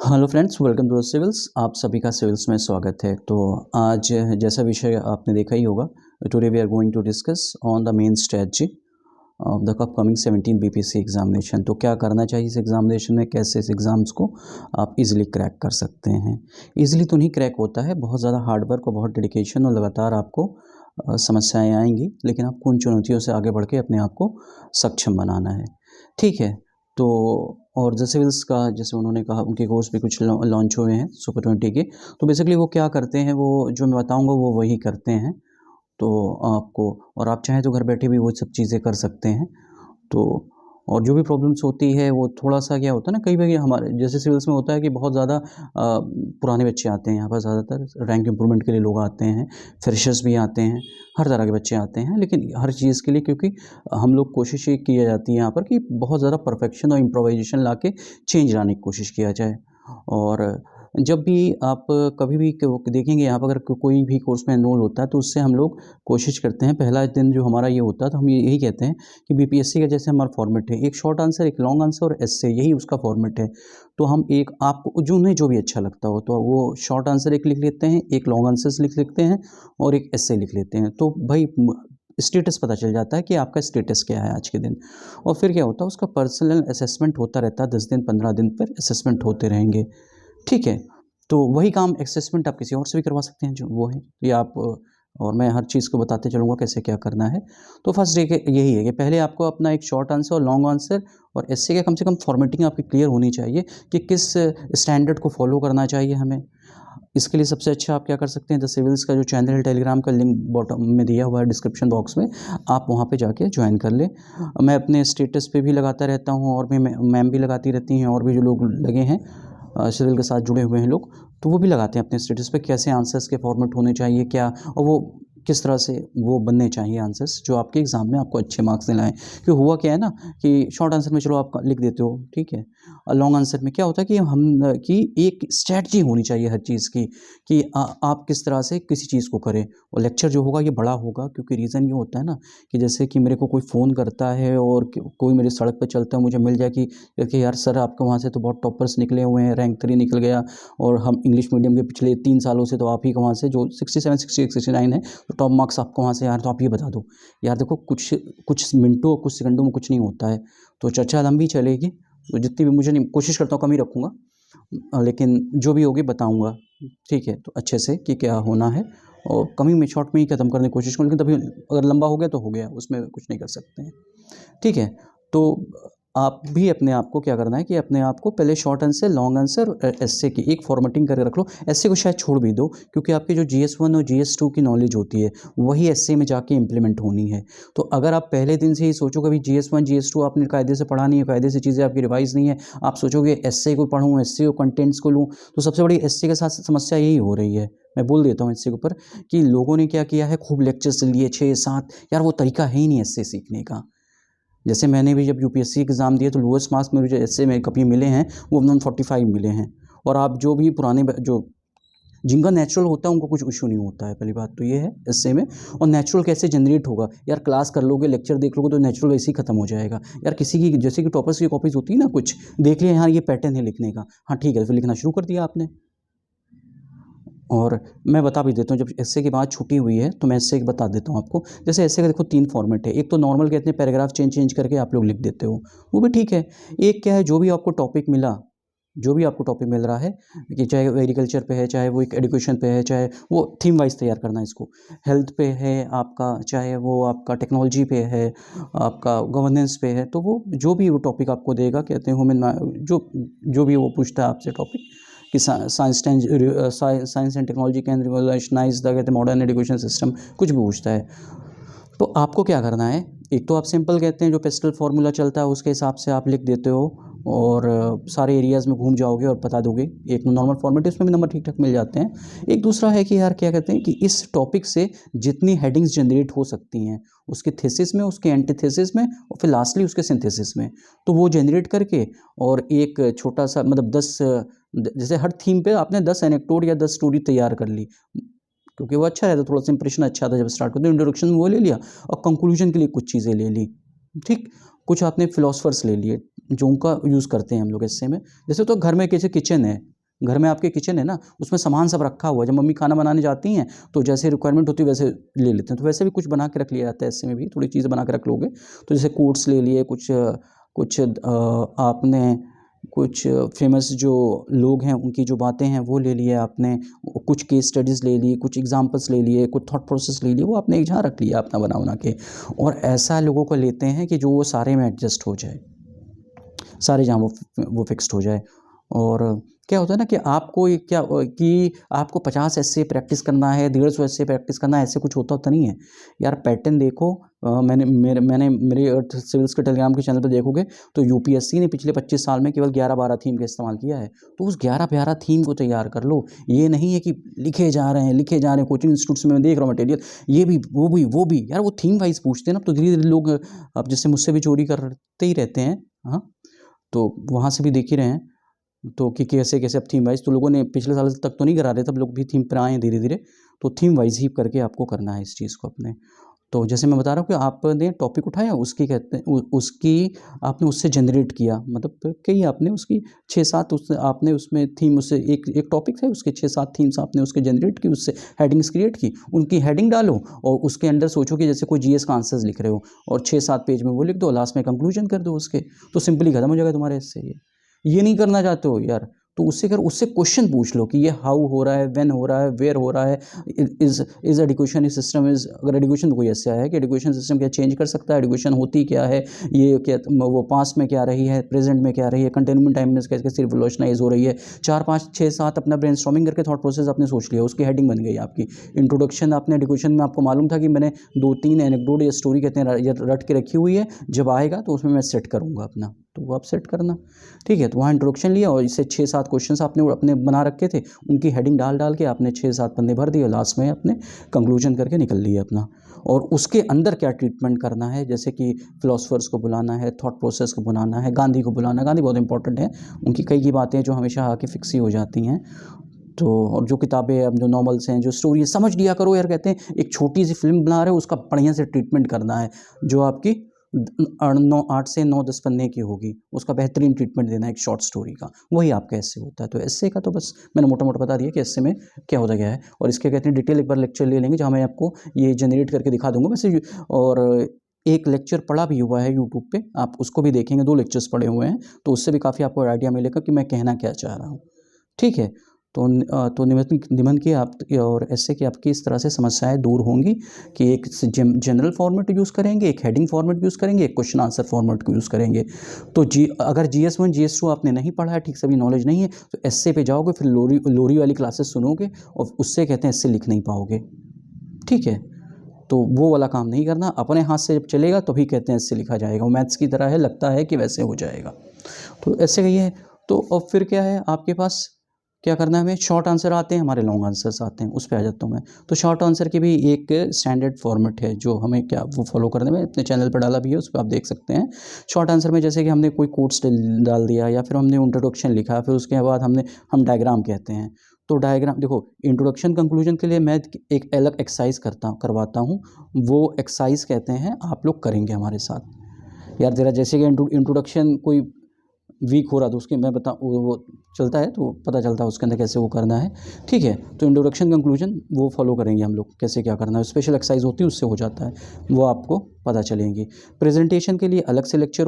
Hello friends, welcome to civils. आप सभी का सिविल्स में स्वागत है। तो आज जैसा विषय आपने देखा ही होगा, today we are going to discuss on the main strategy of the upcoming 17 BPSC examination. तो क्या करना चाहिए इस एग्जामिनेशन में, कैसे इस एग्ज़ाम्स को आप इजीली क्रैक कर सकते हैं। इजीली तो नहीं क्रैक होता है, बहुत ज़्यादा हार्ड वर्क और बहुत डेडिकेशन और लगातार आपको समस्याएं आएंगी, लेकिन आपको उन चुनौतियों से आगे बढ़ के अपने आप को सक्षम बनाना है। ठीक है। तो और द सिविल्स का जैसे उन्होंने कहा, उनके कोर्स भी कुछ लॉन्च हुए हैं सुपर 20 के। तो बेसिकली वो क्या करते हैं, वो जो मैं बताऊंगा वो वही करते हैं। तो आपको, और आप चाहें तो घर बैठे भी वो सब चीज़ें कर सकते हैं। तो और जो भी प्रॉब्लम्स होती है वो थोड़ा-सा क्या होता है ना, कई बार ये हमारे जैसे सिविल्स में होता है कि बहुत ज़्यादा पुराने बच्चे आते हैं यहाँ पर, ज़्यादातर रैंक इम्प्रूवमेंट के लिए लोग आते हैं, फ्रेशर्स भी आते हैं, हर तरह के बच्चे आते हैं। लेकिन हर चीज़ के लिए, क्योंकि हम लोग कोशिश ये की जाती है यहाँ पर कि बहुत ज़्यादा परफेक्शन और इम्प्रोवाइज़ेशन ला के चेंज लाने की कोशिश किया जाए। और जब भी आप कभी भी देखेंगे यहाँ पर, अगर कोई भी कोर्स में एनरोल होता है तो उससे हम लोग कोशिश करते हैं, पहला दिन जो हमारा ये होता है तो हम यही कहते हैं कि बीपीएससी का जैसे हमारा फॉर्मेट है, एक शॉर्ट आंसर, एक लॉन्ग आंसर और एस्से, यही उसका फॉर्मेट है। तो हम एक आपको जो उन्हें जो भी अच्छा लगता हो तो वो शॉर्ट आंसर एक लिख लेते हैं, एक लॉन्ग आंसर्स लिख लेते हैं और एक एस्से लिख लेते हैं। तो भाई स्टेटस पता चल जाता है कि आपका स्टेटस क्या है आज के दिन। और फिर क्या होता है, उसका पर्सनल असेसमेंट होता रहता है, 10 दिन 15 दिन पर असेसमेंट होते रहेंगे। ठीक है। तो वही काम असेसमेंट आप किसी और से भी करवा सकते हैं, जो वो है ये आप, और मैं हर चीज़ को बताते चलूँगा कैसे क्या करना है। तो फर्स्ट डे के यही है कि पहले आपको अपना एक शॉर्ट आंसर और लॉन्ग आंसर और एस्से का कम से कम फॉर्मेटिंग आपकी क्लियर होनी चाहिए कि किस स्टैंडर्ड को फॉलो करना चाहिए हमें। इसके लिए सबसे अच्छा आप क्या कर सकते हैं, द सिविल्स का जो चैनल है, टेलीग्राम का लिंक बॉटम में दिया हुआ है डिस्क्रिप्शन बॉक्स में, आप वहाँ पे जाके ज्वाइन कर लें। मैं अपने स्टेटस पे भी लगाता रहता हूँ और भी मैम भी लगाती रहती हैं, और भी जो लोग लगे हैं सिविल के साथ जुड़े हुए हैं लोग, तो वो भी लगाते हैं अपने स्टेटस पे कैसे आंसर्स के फॉर्मेट होने चाहिए, क्या और वो किस तरह से वो बनने चाहिए आंसर्स जो आपके एग्ज़ाम में आपको अच्छे मार्क्स दिलाएं। क्यों हुआ क्या है ना, कि शॉर्ट आंसर में चलो आप लिख देते हो, ठीक है, और लॉन्ग आंसर में क्या होता है कि हम कि एक स्ट्रैटेजी होनी चाहिए हर चीज़ की, कि आप किस तरह से किसी चीज़ को करें। और लेक्चर जो होगा ये बड़ा होगा, क्योंकि रीज़न ये होता है ना कि जैसे कि मेरे को कोई फ़ोन करता है और कोई मेरी सड़क पर चलता है, मुझे मिल जाए कि यार सर आपके वहाँ से तो बहुत टॉपर्स निकले हुए हैं, रैंक 3 निकल गया, और हम इंग्लिश मीडियम के पिछले 3 सालों से तो आप ही के वहाँ से जो 67, 68, 69 है, तो टॉप मार्क्स आपको वहाँ से यार, तो आप ये बता दो। यार देखो, कुछ कुछ मिनटों कुछ सेकंडों में कुछ नहीं होता है। तो चर्चा लंबी चलेगी, तो जितनी भी मुझे नहीं, कोशिश करता हूँ कम ही रखूँगा, लेकिन जो भी होगी बताऊँगा। ठीक है, तो अच्छे से कि क्या होना है, और कम ही में, शॉर्ट में ही ख़त्म करने की कोशिश करूँ, लेकिन तभी अगर लंबा हो गया तो हो गया, उसमें कुछ नहीं कर सकते हैं। ठीक है। तो आप भी अपने आप को क्या करना है कि अपने आप को पहले शॉर्ट आंसर, लॉन्ग आंसर और एस्से की एक फॉर्मेटिंग करके रख लो। एस्से को शायद छोड़ भी दो, क्योंकि आपकी जो GS1 और GS2 की नॉलेज होती है वही एस्से में जाके इम्प्लीमेंट होनी है। तो अगर आप पहले दिन से ही सोचो कभी GS1 GS2 आपने कायदे से पढ़ा नहीं है, कायदे से चीज़ें आपकी रिवाइज़ नहीं है, आप सोचोगे एस्से को पढ़ूँ, एस्से को कंटेंट्स को लूँ, तो सबसे बड़ी एस्से के साथ समस्या यही हो रही है। मैं बोल देता हूँ एस्से के ऊपर कि लोगों ने क्या किया है, खूब लेक्चर्स लिए 6-7, यार वो तरीका है ही नहीं एस्से सीखने का। जैसे मैंने भी जब यूपीएससी एग्ज़ाम दिए तो लोएस्ट मार्क्स में मुझे एस्से में कभी मिले हैं, वो 145 मिले हैं। और आप जो भी पुराने जो जिनका नेचुरल होता है उनको कुछ इशू नहीं होता है, पहली बात तो ये है एस्से में। और नेचुरल कैसे जनरेट होगा यार, क्लास कर लोगे, लेक्चर देख लोगे तो नेचुरल वैसे ही खत्म हो जाएगा। यार किसी की, जैसे कि टॉपर्स की कॉपीज़ होती है ना, कुछ देख लिया, हाँ ये पैटर्न है लिखने का, हाँ ठीक है, फिर लिखना शुरू कर दिया आपने। और मैं बता भी देता हूँ, जब एस्से की बात छुटी हुई है तो मैं एस्से की बता देता हूँ आपको। जैसे एस्से का देखो 3 फॉर्मेट है। एक तो नॉर्मल कहते हैं, पैराग्राफ चेंज करके आप लोग लिख देते हो, वो भी ठीक है। एक क्या है, जो भी आपको टॉपिक मिला, जो भी आपको टॉपिक मिल रहा है, कि चाहे वो एग्रीकल्चर पे है, चाहे वो एक एजुकेशन पे है, चाहे वो थीम वाइज तैयार करना है इसको, हेल्थ पे है आपका, चाहे वो आपका टेक्नोलॉजी पे है, आपका गवर्नेंस पे है, तो वो जो भी वो टॉपिक आपको देगा, कहते हैं ह्यूमन, जो भी वो पूछता है आपसे टॉपिक, कि science and technology can revolutionise the, कहते हैं, मॉडर्न एजुकेशन सिस्टम, कुछ भी पूछता है। तो आपको क्या करना है, एक तो आप सिंपल कहते हैं जो पेस्टल फार्मूला चलता है उसके हिसाब से आप लिख देते हो, और सारे एरियाज़ में घूम जाओगे और बता दोगे। एक नॉर्मल फॉर्मेट है, उसमें भी नंबर ठीक ठाक मिल जाते हैं। एक दूसरा है कि यार क्या कहते हैं कि इस टॉपिक से जितनी हेडिंग्स जनरेट हो सकती हैं, उसके थीसिस में, उसके एंटीथेसिस में, और फिर लास्टली उसके सिंथेसिस में, तो वो जनरेट करके, और एक छोटा सा मतलब 10, जैसे हर थीम पे आपने 10 एनेक्डोट या 10 स्टोरी तैयार कर ली, क्योंकि वो अच्छा रहता, थोड़ा सा इंप्रेशन अच्छा था जब स्टार्ट करते, इंट्रोडक्शन वो ले लिया और कंक्लूजन के लिए कुछ चीज़ें ले ली। ठीक, कुछ आपने फिलोसफर्स ले लिए, जो उनका यूज़ करते हैं हम लोग एस्से में। जैसे तो घर में कैसे किचन है, घर में आपके किचन है ना, उसमें सामान सब रखा हुआ है, जब मम्मी खाना बनाने जाती हैं तो जैसे रिक्वायरमेंट होती है वैसे ले लेते हैं। तो वैसे भी कुछ बना के रख लिया जाता है, ऐसे में भी थोड़ी चीज़ें बना के रख लोगे तो जैसे कोट्स ले लिए, कुछ आपने कुछ फेमस जो लोग हैं उनकी जो बातें हैं वो ले लिए आपने, कुछ केस स्टडीज़ ले ली, कुछ एग्जांपल्स ले लिए, कुछ थॉट प्रोसेस ले लिए, वो आपने एक जहाँ रख लिया अपना बना बना के। और ऐसा लोगों को लेते हैं कि जो वो सारे में एडजस्ट हो जाए, सारे जहाँ वो फिक्स्ड हो जाए। और क्या होता है ना कि आपको ये क्या कि आपको 50 ऐसे प्रैक्टिस करना है, 150 ऐसे प्रैक्टिस करना है, ऐसे कुछ होता नहीं है यार। पैटर्न देखो, मैंने मेरे अर्थ सिविल्स के टेलीग्राम के चैनल पर देखोगे तो यूपीएससी ने पिछले 25 साल में केवल 11-12 थीम का इस्तेमाल किया है। तो उस 11-12 थीम को तैयार कर लो। ये नहीं है कि लिखे जा रहे हैं कोचिंग इंस्टीट्यूट्स में मैं देख रहा हूँ मटेरियल, ये भी वो भी यार, वो थीम वाइज पूछते हैं ना, तो धीरे धीरे लोग अब जैसे मुझसे भी चोरी करते ही रहते हैं, हाँ, तो वहाँ से भी देख ही रहे हैं। तो कि कैसे कैसे अब थीम वाइज, तो लोगों ने पिछले साल तक तो नहीं करा रहे, तब लोग भी थीम पर आए हैं धीरे धीरे। तो थीम वाइज ही करके आपको करना है इस चीज़ को अपने। तो जैसे मैं बता रहा हूँ कि आपने टॉपिक उठाया, उसकी कहते हैं उसकी आपने उससे जनरेट किया, मतलब कई आपने उसकी 6-7 उस आपने उसमें थीम, उससे एक टॉपिक है उसके 6-7 थीम्स आपने उसके जनरेट की, उससे हेडिंग्स क्रिएट की, उनकी हेडिंग डालो और उसके अंदर सोचो कि जैसे कोई जीएस का आंसर्स लिख रहे हो और 6-7 पेज में वो लिख दो, लास्ट में कंक्लूजन कर दो उसके, तो सिंपली खत्म हो जाएगा तुम्हारे इससे। ये नहीं करना चाहते हो यार, तो उससे क्वेश्चन पूछ लो कि ये हाउ हो रहा है, व्हेन हो रहा है, वेयर हो रहा है, इज एजुकेशन सिस्टम इज, अगर एजुकेशन तो कोई ऐसे आया है कि एजुकेशन सिस्टम क्या चेंज कर सकता है, एजुकेशन होती क्या है, ये क्या वो पास्ट में क्या रही है, प्रेजेंट में क्या रही है, कंटेनमेंट टाइम में कैसे सिर्फ रिवोल्यूशनाइज हो रही है। 4-5-6-7 अपना ब्रेनस्टॉर्मिंग करके थॉट प्रोसेस आपने सोच लिया, उसकी हेडिंग बन गई आपकी। इंट्रोडक्शन आपने एजुकेशन में, आपको मालूम था कि मैंने 2-3 एनेक्डोट या स्टोरी कहते हैं रट के रखी हुई है, जब आएगा तो उसमें मैं सेट करूँगा अपना, तो वो आप सेट करना, ठीक है। तो वहाँ इंट्रोडक्शन लिया और इससे 6-7 क्वेश्चंस आपने अपने बना रखे थे, उनकी हेडिंग डाल के आपने 6-7 पन्ने भर दिए, लास्ट में अपने कंक्लूजन करके निकल लिया अपना। और उसके अंदर क्या ट्रीटमेंट करना है, जैसे कि फिलोसफर्स को बुलाना है, थॉट प्रोसेस को बुलाना है, गांधी को बुलाना है, गांधी बहुत इंपॉर्टेंट है, उनकी कई की बातें जो हमेशा आके फिक्स ही हो जाती हैं। तो और जो किताबें, अब जो नॉवेल्स हैं, जो स्टोरी समझ लिया करो यार। कहते हैं एक छोटी सी फिल्म बना रहे हो, उसका बढ़िया से ट्रीटमेंट करना है, जो आपकी 8 से 9-10 पन्ने की होगी, उसका बेहतरीन ट्रीटमेंट देना है एक शॉर्ट स्टोरी का, वही आपका एस्से होता है। तो एस्से का तो बस मैंने मोटा मोटा बता दिया कि एस्से में क्या होता क्या है, और इसके कहते हैं डिटेल एक बार लेक्चर ले लेंगे जहाँ मैं आपको ये जनरेट करके दिखा दूंगा वैसे। और एक लेक्चर पढ़ा भी हुआ है यूट्यूब पे, आप उसको भी देखेंगे, 2 लेक्चर्स पढ़े हुए हैं, तो उससे भी काफ़ी आपको आइडिया मिलेगा कि मैं कहना क्या चाह रहा हूँ, ठीक है। तो निबंध की आप और ऐसे की आपकी इस तरह से समस्याएं दूर होंगी कि एक जनरल फॉर्मेट यूज़ करेंगे, एक हेडिंग फॉर्मेट यूज़ करेंगे, एक क्वेश्चन आंसर फॉर्मेट को यूज़ करेंगे। तो अगर GS1 GS2 आपने नहीं पढ़ा है, ठीक से भी नॉलेज नहीं है, तो ऐसे पे जाओगे, फिर लोरी वाली क्लासेस सुनोगे और उससे कहते हैं ऐसे लिख नहीं पाओगे, ठीक है। तो वो वाला काम नहीं करना, अपने हाथ से जब चलेगा तभी कहते हैं ऐसे लिखा जाएगा, वो मैथ्स की तरह है, लगता है कि वैसे हो जाएगा, तो ऐसे ही है। तो अब फिर क्या है आपके पास, क्या करना है हमें, शॉर्ट आंसर आते हैं, हमारे लॉन्ग आंसर्स आते हैं, उस पे आ जाता हूँ मैं। तो शॉर्ट आंसर की भी एक स्टैंडर्ड फॉर्मेट है जो हमें क्या वो फॉलो करने में, अपने चैनल पर डाला भी है, उस पर आप देख सकते हैं। शॉर्ट आंसर में जैसे कि हमने कोई कोट्स डाल दिया, या फिर हमने इंट्रोडक्शन लिखा, फिर उसके बाद हम डायग्राम कहते हैं। तो डायग्राम देखो, इंट्रोडक्शन कंक्लूजन के लिए मैं एक अलग एक्सरसाइज करवाता हूँ, वो एक्सरसाइज कहते हैं आप लोग करेंगे हमारे साथ। यार ज़रा जैसे कि इंट्रोडक्शन कोई वीक हो रहा तो उसके मैं बता वो चलता है, तो पता चलता है उसके अंदर कैसे वो करना है, ठीक है। तो इंट्रोडक्शन कंक्लूजन वो फॉलो करेंगे हम लोग, कैसे क्या करना है, स्पेशल एक्सरसाइज होती है उससे हो जाता है, वो आपको पता चलेंगी। प्रेजेंटेशन के लिए अलग से लेक्चर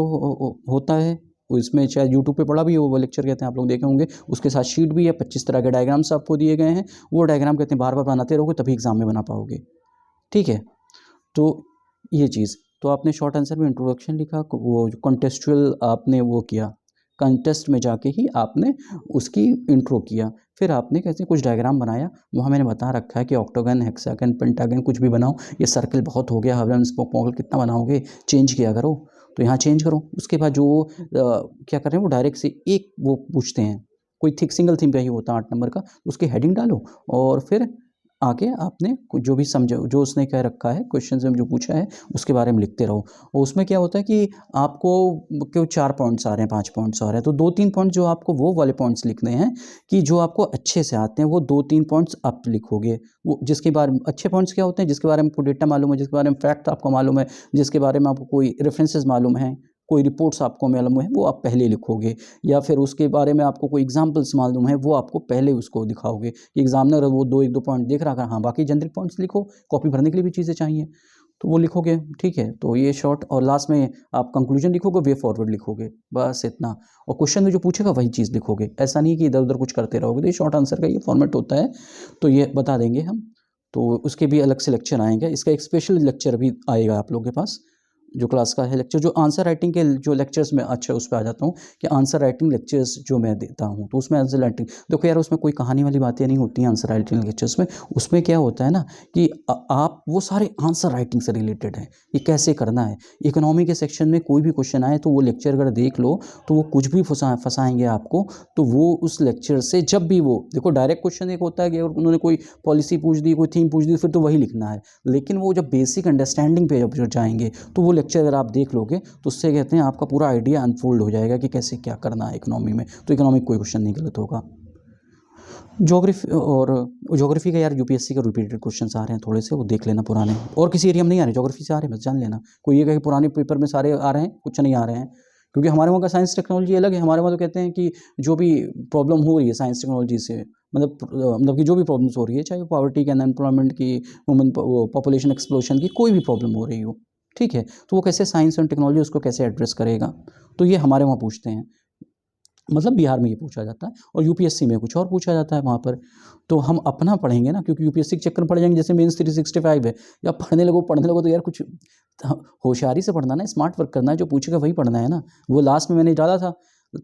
होता है, इसमें चाहे यूट्यूब पे पढ़ा भी हो, वो लेक्चर कहते हैं आप लोग देखे होंगे, उसके साथ शीट भी है, 25 तरह के डायग्राम्स आपको दिए गए हैं, वो डायग्राम कहते हैं बार बार बनाते रहोगे तभी एग्जाम में बना पाओगे, ठीक है। तो ये चीज़, तो आपने शॉर्ट आंसर में इंट्रोडक्शन लिखा, वो कॉन्टेक्सचुअल आपने वो किया, कंटेस्ट में जाके ही आपने उसकी इंट्रो किया, फिर आपने कैसे कुछ डायग्राम बनाया, वहाँ मैंने बता रखा है कि ऑक्टागन, हेक्सागन, पेंटागन कुछ भी बनाओ, ये सर्कल बहुत हो गया, हवन स्पोकल कितना बनाओगे, चेंज किया करो, तो यहाँ चेंज करो। उसके बाद जो क्या कर रहे हैं वो डायरेक्ट से एक वो पूछते हैं, कोई थिक सिंगल थीम का ही होता है 8 नंबर का, उसकी हेडिंग डालो और फिर आगे आपने जो भी समझा, जो उसने कह रखा है क्वेश्चन में जो पूछा है उसके बारे में लिखते रहो। और उसमें क्या होता है कि आपको क्यों 4 पॉइंट्स आ रहे हैं, 5 पॉइंट्स आ रहे हैं, तो 2-3 पॉइंट जो आपको वो वाले पॉइंट्स लिखने हैं कि जो आपको अच्छे से आते हैं, वो 2-3 पॉइंट्स आप लिखोगे, वो जिसके बारे में अच्छे पॉइंट्स क्या होते हैं, जिसके बारे में आपको डेटा मालूम है, जिसके बारे में फैक्ट आपको मालूम है, जिसके बारे में आपको कोई रेफरेंसेस मालूम है, कोई रिपोर्ट्स आपको मालूम है वो आप पहले लिखोगे, या फिर उसके बारे में आपको कोई एग्जाम्पल्स मालूम है वो आपको पहले उसको दिखाओगे कि एग्जामिनर वो एक दो पॉइंट देख रहा है, हाँ बाकी जेनरिक पॉइंट्स लिखो, कॉपी भरने के लिए भी चीज़ें चाहिए तो वो लिखोगे, ठीक है। तो ये शॉर्ट, और लास्ट में आप कंक्लूजन लिखोगे, वे फॉरवर्ड लिखोगे, बस इतना। और क्वेश्चन में जो पूछेगा वही चीज़ लिखोगे, ऐसा नहीं कि इधर उधर कुछ करते रहोगे। तो ये शॉर्ट आंसर का ये फॉर्मेट होता है, तो ये बता देंगे हम। तो उसके भी अलग से लेक्चर आएंगे, इसका एक स्पेशल लेक्चर भी आएगा आप लोगों के पास, जो क्लास का है लेक्चर। जो आंसर राइटिंग के जो लेक्चर्स में, अच्छा उस पर आ जाता हूँ कि आंसर राइटिंग लेक्चर्स जो मैं देता हूँ, तो उसमें आंसर राइटिंग देखो यार, उसमें कोई कहानी वाली बातें नहीं होती हैं आंसर राइटिंग लेक्चर्स में। उसमें क्या होता है ना कि आप वो सारे आंसर राइटिंग से रिलेटेड हैं, ये कैसे करना है। इकोनॉमी के सेक्शन में कोई भी क्वेश्चन आए तो वो लेक्चर अगर देख लो तो वो कुछ भी फंसाएंगे आपको, तो वो उस लेक्चर से जब भी वो देखो, डायरेक्ट क्वेश्चन एक होता है कि अगर उन्होंने कोई पॉलिसी पूछ दी, कोई थीम पूछ दी, फिर तो वही लिखना है। लेकिन वो जब बेसिक अंडरस्टैंडिंग पे जब जाएंगे तो वो लेक्चर अगर आप देख लोगे तो उससे कहते हैं आपका पूरा आइडिया अनफोल्ड हो जाएगा कि कैसे क्या करना है इकोनॉमी में। तो इकोनॉमी कोई क्वेश्चन नहीं गलत होगा। ज्योग्राफी, और ज्योग्राफी का यार यूपीएससी का रिपीटेड क्वेश्चंस आ रहे हैं थोड़े से, वो देख लेना पुराने, और किसी एरिया में नहीं आ रहे, ज्योग्राफी से आ रहे हैं बस जान लेना। कोई ये कहे पुराने पेपर में सारे आ रहे हैं, कुछ नहीं आ रहे हैं, क्योंकि हमारे वहाँ का साइंस टेक्नोलॉजी अलग है। हमारे वहाँ तो कहते हैं कि जो भी प्रॉब्लम हो रही है साइंस टेक्नोलॉजी से, मतलब कि जो भी प्रॉब्लम्स हो रही है, चाहे पॉवर्टी की, अनएम्प्लॉयमेंट की, वुमेन पॉपुलेशन एक्सप्लोशन की, कोई भी प्रॉब्लम हो रही हो, ठीक है, तो वो कैसे साइंस एंड टेक्नोलॉजी उसको कैसे एड्रेस करेगा, तो ये हमारे वहाँ पूछते हैं। मतलब बिहार में ये पूछा जाता है, और यूपीएससी में कुछ और पूछा जाता है वहाँ पर। तो हम अपना पढ़ेंगे ना, क्योंकि यूपीएससी के चक्कर में पड़ जाएंगे। जैसे मेंस 365 है, या पढ़ने लगो तो यार कुछ होशियारी से पढ़ना ना, स्मार्ट वर्क करना है, जो पूछेगा वही पढ़ना है ना। वो लास्ट में मैंने डाला था,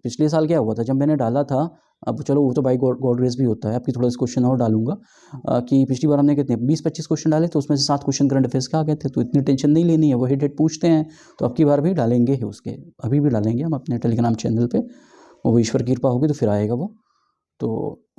पिछले साल क्या हुआ था जब मैंने डाला था, अब चलो वो तो बाई गॉड ग्रेस भी होता है, आपकी थोड़ा इस क्वेश्चन और डालूंगा कि पिछली बार हमने कितने 20-25 क्वेश्चन डाले, तो उसमें से 7 क्वेश्चन करंट अफेयर्स के आ गए थे, तो इतनी टेंशन नहीं लेनी है, वो हेड पूछते हैं। तो अब की बार भी डालेंगे ही उसके, अभी भी डालेंगे हम अपने टेलीग्राम चैनल पर, वो ईश्वर की कृपा होगी तो फिर आएगा वो। तो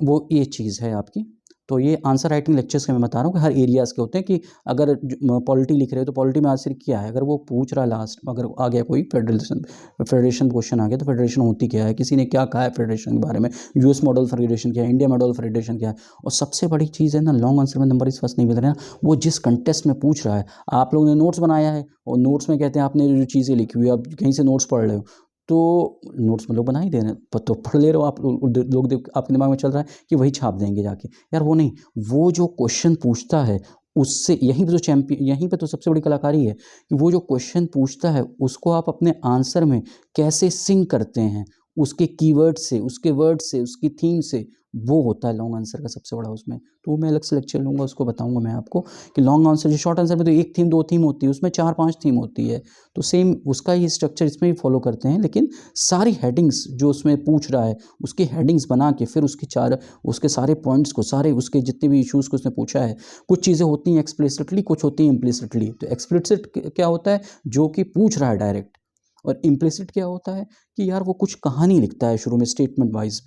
वो ये चीज़ है आपकी। तो ये आंसर राइटिंग लेक्चर्स के मैं बता रहा हूँ कि हर एरियाज़ के होते हैं, कि अगर पॉलिटी लिख रहे हो तो पॉलिटी में आंसर क्या है, अगर वो पूछ रहा है लास्ट में, अगर आ गया कोई फेडरेशन क्वेश्चन आ गया, तो फेडरेशन होती क्या है, किसी ने क्या कहा है फेडरेशन के बारे में, यूएस मॉडल फेडरेशन क्या है, इंडिया मॉडल फेडरेशन क्या है। और सबसे बड़ी चीज़ है ना, लॉन्ग आंसर में नंबर इस फर्स्ट नहीं मिल रहे हैं, वो जिस कंटेस्ट में पूछ रहा है। आप लोगों ने नोट्स बनाया है, और नोट्स में कहते हैं आपने जो चीज़ें लिखी हुई है, आप कहीं से नोट्स पढ़ रहे हो, तो नोट्स में लोग बना ही दे रहे हैं, तो पढ़ ले रहे हो आप लोग, आपके दिमाग में चल रहा है कि वही छाप देंगे जाके। यार वो नहीं, वो जो क्वेश्चन पूछता है उससे, यहीं पे तो चैंपियन, यहीं पे तो सबसे बड़ी कलाकारी है कि वो जो क्वेश्चन पूछता है उसको आप अपने आंसर में कैसे सिंक करते हैं, उसके कीवर्ड से, उसके वर्ड से, उसकी थीम से, वो होता है लॉन्ग आंसर का सबसे बड़ा उसमें। तो वो मैं अलग से लेक्चर लूँगा, उसको बताऊँगा मैं आपको कि लॉन्ग आंसर, जो शॉर्ट आंसर में तो एक थीम 2 थीम होती है, उसमें 4-5 थीम होती है। तो सेम उसका ही स्ट्रक्चर इसमें भी फॉलो करते हैं, लेकिन सारी हेडिंग्स जो उसमें पूछ रहा है, उसकी हेडिंग्स बना के फिर उसके सारे पॉइंट्स को, सारे उसके जितने भी इश्यूज़ को उसने पूछा है। कुछ चीज़ें होती हैं एक्सप्लिसिटली, कुछ होती हैं इम्प्लिसिटली। तो एक्सप्लिसिट क्या होता है, जो कि पूछ रहा है डायरेक्ट, और इम्प्लिसिट क्या होता है कि यार वो कुछ कहानी लिखता है शुरू में स्टेटमेंट वाइज,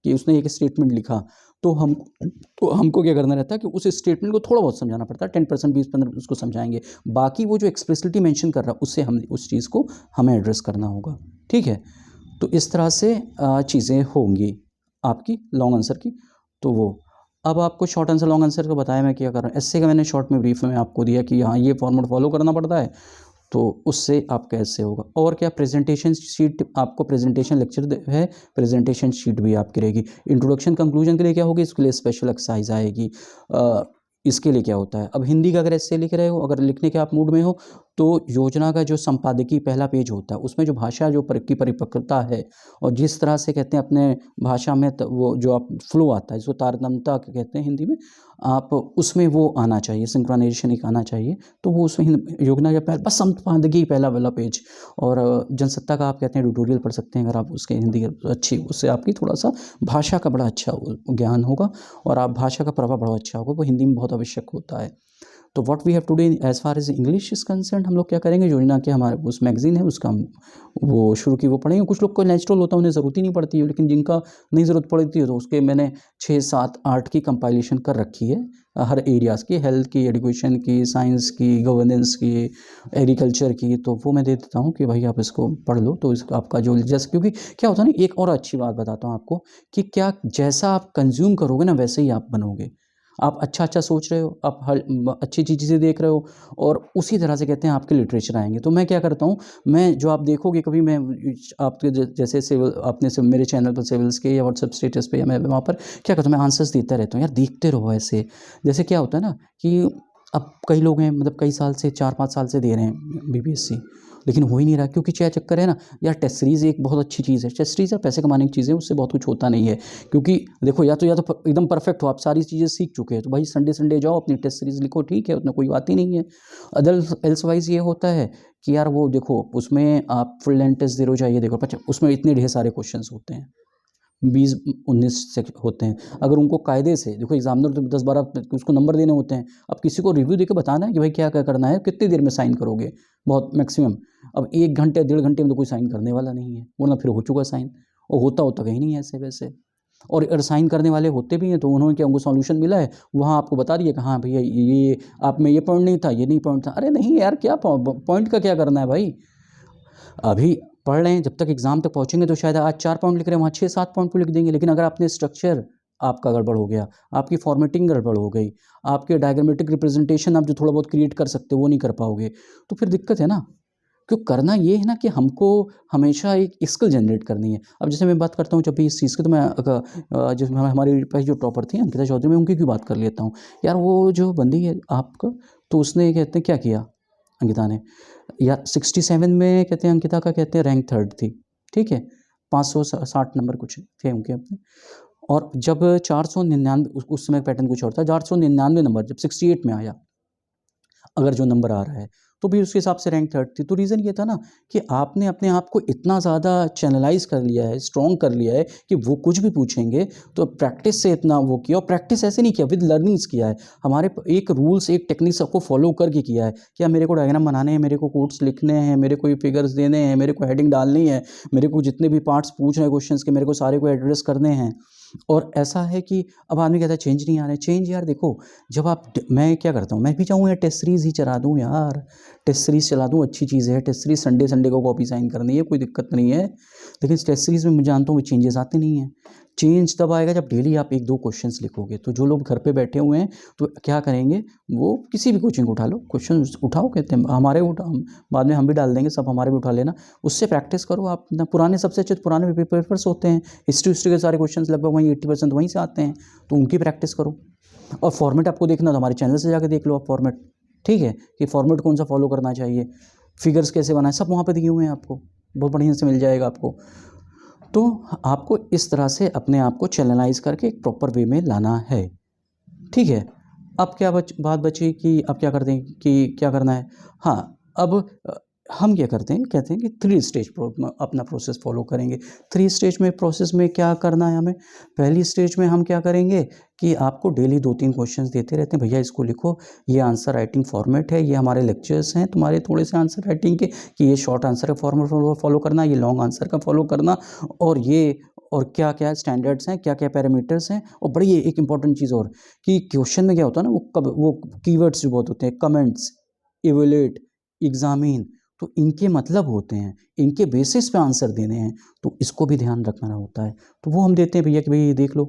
कि उसने एक स्टेटमेंट लिखा, तो हमको क्या करना रहता है कि उस स्टेटमेंट को थोड़ा बहुत समझाना पड़ता है, 10% 20% उसको समझाएंगे। बाकी वो जो एक्सप्लिसिटली मेंशन कर रहा है उससे हम उस चीज़ को हमें एड्रेस करना होगा, ठीक है। तो इस तरह से चीज़ें होंगी आपकी लॉन्ग आंसर की। तो वो अब आपको शॉर्ट आंसर लॉन्ग आंसर का बताया मैं क्या कर रहा हूँ। एस्से का मैंने शॉर्ट में ब्रीफ में आपको दिया कि हाँ ये फॉर्मेट फॉलो करना पड़ता है, तो उससे आप कैसे होगा। और क्या, प्रेजेंटेशन शीट आपको, प्रेजेंटेशन लेक्चर है, प्रेजेंटेशन शीट भी आपकी रहेगी। इंट्रोडक्शन कंक्लूजन के लिए क्या होगी, इसके लिए स्पेशल एक्सरसाइज आएगी। इसके लिए क्या होता है, अब हिंदी का अगर ऐसे लिख रहे हो, अगर लिखने के आप मूड में हो, तो योजना का जो संपादकीय पहला पेज होता है, उसमें जो भाषा जो की परिपक्वता है, और जिस तरह से कहते हैं अपने भाषा में वो जो आप फ्लो आता है, जिसको तारतम्यता कहते हैं हिंदी में, आप उसमें वो आना चाहिए, सिंक्रोनाइजेशन एक आना चाहिए। तो वो उसमें योजना का बस संपादकीय पहला वाला पेज। और जनसत्ता का आप कहते हैं ट्यूटोरियल पढ़ सकते हैं अगर आप उसके हिंदी अच्छी, उससे आपकी थोड़ा सा भाषा का बड़ा अच्छा ज्ञान होगा, और आप भाषा का प्रभाव बड़ा अच्छा होगा, वो हिंदी में बहुत आवश्यक होता है। तो what we have to do as far as English is concern, हम लोग क्या करेंगे, योजना के हमारे उस मैगजीन है उसका हम वो शुरू की वो पढ़ेंगे। कुछ लोग को नेचुरल होता है, उन्हें ज़रूरत ही नहीं पड़ती है, लेकिन जिनका नहीं ज़रूरत पड़ती है तो उसके मैंने 6, 7, 8 की कंपाइलेशन कर रखी है, हर एरियाज़ की, हेल्थ की, एजुकेशन की, साइंस की, गवर्नेंस की, एग्रीकल्चर की। तो वो मैं दे देता हूँ कि भाई आप इसको पढ़ लो, तो इसका आपका जो जैसे, क्योंकि क्या होता है ना, एक और अच्छी बात बताता हूँ आपको कि क्या, जैसा आप कंज्यूम करोगे ना वैसे ही आप बनोगे। आप अच्छा अच्छा सोच रहे हो, आप हर अच्छी चीज़ें देख रहे हो, और उसी तरह से कहते हैं आपके लिटरेचर आएंगे। तो मैं क्या करता हूँ, मैं जो आप देखोगे कभी, मैं आपके जैसे सिविल आपने से मेरे चैनल पर सिविल्स के या व्हाट्सएप स्टेटस पे या मैं वहाँ पर क्या करता हूँ, मैं आंसर्स देता रहता हूँ। यार देखते रहो ऐसे। जैसे क्या होता है ना कि अब कई लोग हैं, मतलब कई साल से 4-5 साल से दे रहे हैं बीपीएससी, लेकिन हो ही नहीं रहा, क्योंकि क्या चक्कर है ना यार, टेस्ट सीरीज़ एक बहुत अच्छी चीज़ है। टेस्ट सीरीज़ पैसे कमाने की चीज़ है, उससे बहुत कुछ होता नहीं है। क्योंकि देखो, या तो एकदम परफेक्ट हो, आप सारी चीज़ें सीख चुके हैं, तो भाई संडे संडे जाओ अपनी टेस्ट सीरीज़ लिखो, ठीक है, उसमें कोई बात ही नहीं है। अदर एल्सवाइज़ ये होता है कि यार वो देखो, उसमें आप फुल लेंथ टेस्ट ज़ीरो चाहिए, देखो उसमें इतने ढेर सारे क्वेश्चंस होते हैं, 20-19 से होते हैं। अगर उनको कायदे से देखो, एग्जामिनर तो 10-12 उसको नंबर देने होते हैं। अब किसी को रिव्यू देके बताना है कि भाई क्या क्या करना है, कितनी देर में साइन करोगे, बहुत मैक्सिमम। अब 1 घंटे 1.5 घंटे में तो कोई साइन करने वाला नहीं है, वरना फिर हो चुका साइन, और होता होता कहीं नहीं है ऐसे वैसे। और अगर साइन करने वाले होते भी हैं तो उन्होंने क्या, उनको सॉल्यूशन मिला है, वहाँ आपको बता दिया कि हाँ भैया ये आप में ये पॉइंट नहीं था, ये नहीं पॉइंट था। अरे नहीं यार, क्या पॉइंट का क्या करना है भाई, अभी पढ़ रहे हैं, जब तक एग्जाम तक पहुंचेंगे तो शायद आज 4 पॉइंट लिख रहे हैं, वहाँ 6-7 पॉइंट पे लिख देंगे। लेकिन अगर आपने स्ट्रक्चर आपका गड़बड़ हो गया, आपकी फॉर्मेटिंग गड़बड़ हो गई, आपके डायग्रामेटिक रिप्रेजेंटेशन आप जो थोड़ा बहुत क्रिएट कर सकते हो वो नहीं कर पाओगे, तो फिर दिक्कत है ना। क्यों करना ये है ना कि हमको हमेशा एक स्किल जनरेट करनी है। अब जैसे मैं बात करता हूँ जब भी इस चीज़ की, तो मैं जिसमें हमारी पास जो टॉपर थी अंकिता चौधरी, मैं उनकी क्यों बात कर लेता हूँ यार। वो जो बंदी है आपका, तो उसने कहते हैं क्या किया अंकिता ने, या 67 में कहते हैं अंकिता का, कहते हैं रैंक 3rd थी, ठीक है, 560 नंबर कुछ थे उनके अपने। और जब 499, उस समय पैटर्न कुछ और था, 499 नंबर जब 68 में आया, अगर जो नंबर आ रहा है, तो भी उसके हिसाब से रैंक 3rd थी। तो रीज़न ये था ना कि आपने अपने आप को इतना ज़्यादा चैनलाइज कर लिया है, स्ट्रॉन्ग कर लिया है कि वो कुछ भी पूछेंगे तो प्रैक्टिस से इतना वो किया, और प्रैक्टिस ऐसे नहीं किया, विद लर्निंग्स किया है। हमारे एक रूल्स, एक टेक्निक सबको फॉलो करके किया है। क्या मेरे को डायग्राम बनाने हैं, मेरे को कोड्स लिखने हैं, मेरे को ये फिगर्स देने हैं, मेरे को हेडिंग डालनी है, मेरे को जितने भी पार्ट्स पूछ रहे हैं क्वेश्चन के, मेरे को सारे को एड्रेस करने हैं। और ऐसा है कि अब आदमी कहता है चेंज नहीं आ रहे, चेंज यार देखो, जब आप, मैं क्या करता हूँ, मैं भी चाहूँ यार टेस्ट सीरीज़ ही चला दूँ यार, टेस्ट सीरीज़ चला दूँ, अच्छी चीज़ है टेस्ट सीरीज़। संडे संडे को कॉपी साइन करनी है, कोई दिक्कत नहीं है। लेकिन टेस्ट सीरीज़ में मैं जानता हूँ चेंजेस आते नहीं हैं। चेंज तब आएगा जब डेली आप 1-2 क्वेश्चंस लिखोगे। तो जो लोग घर पे बैठे हुए हैं तो क्या करेंगे, वो किसी भी कोचिंग उठा लो, क्वेश्चन उठाओ, कहते हैं हमारे बाद में हम भी डाल देंगे, सब हमारे भी उठा लेना, उससे प्रैक्टिस करो आप ना। पुराने सबसे अच्छे पुराने पेपर्स होते हैं, हिस्ट्री के सारे क्वेश्चन लगभग वहीं 80% वहीं से आते हैं, तो उनकी प्रैक्टिस करो। और फॉर्मेट आपको देखना तो हमारे चैनल से जाकर देख लो आप फॉर्मेट, ठीक है, कि फॉर्मेट कौन सा फॉलो करना चाहिए, फिगर्स कैसे बनाए, सब वहाँ पे दिए हुए हैं, आपको बहुत बढ़िया से मिल जाएगा आपको। तो आपको इस तरह से अपने आप को चैनलाइज करके एक प्रॉपर वे में लाना है, ठीक है। अब क्या बात बची कि अब क्या करते हैं कि क्या करना है। हाँ, अब हम क्या करते हैं, कहते हैं कि 3 स्टेज अपना प्रोसेस फॉलो करेंगे। 3 स्टेज में प्रोसेस में क्या करना है हमें। पहली स्टेज में हम क्या करेंगे कि आपको डेली 2-3 क्वेश्चंस देते रहते हैं, भैया इसको लिखो, ये आंसर राइटिंग फॉर्मेट है, ये हमारे लेक्चर्स हैं तुम्हारे थोड़े से आंसर राइटिंग के, कि ये शॉर्ट आंसर का फॉर्मेट फॉलो करना, ये लॉन्ग आंसर का फॉलो करना, और ये और क्या क्या स्टैंडर्ड्स हैं, क्या क्या पैरामीटर्स हैं। और बड़ी एक इंपॉर्टेंट चीज़ और, कि क्वेश्चन में क्या होता है ना, वो कीवर्ड्स जो बहुत होते हैं, कमेंट्स, इवैल्यूएट, एग्जामिन, तो इनके मतलब होते हैं, इनके बेसिस पे आंसर देने हैं, तो इसको भी ध्यान रखना होता है। तो वो हम देते हैं भैया कि भाई ये देख लो।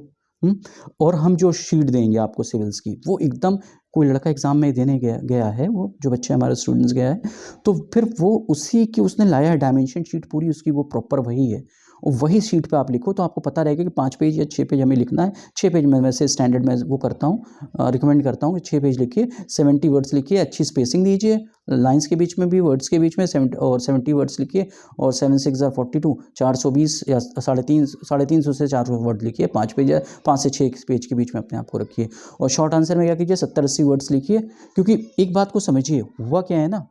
और हम जो शीट देंगे आपको सिविल्स की, वो एकदम, कोई लड़का एग्ज़ाम में देने गया है, वो जो बच्चे हमारे स्टूडेंट्स गया है, तो फिर वो उसी की उसने लाया है डायमेंशन शीट पूरी उसकी, वो प्रॉपर वही है, और वही शीट पे आप लिखो, तो आपको पता रहेगा कि 5 पेज या 6 पेज हमें लिखना है। 6 पेज में वैसे स्टैंडर्ड में वो करता हूँ, रिकमेंड करता हूँ कि 6 पेज लिखिए, 70 वर्ड्स लिखिए, अच्छी स्पेसिंग दीजिए, लाइंस के बीच में भी, वर्ड्स के बीच में 70 वर्ड्स लिखिए, और 7 6 42, 420 या 350 से 400 वर्ड लिखिए, 5 पेज या 5 से 6 पेज के बीच में अपने आप को रखिए। और शॉर्ट आंसर में क्या कीजिए, 70-80 वर्ड्स लिखिए। क्योंकि एक बात को समझिए, हुआ क्या है ना,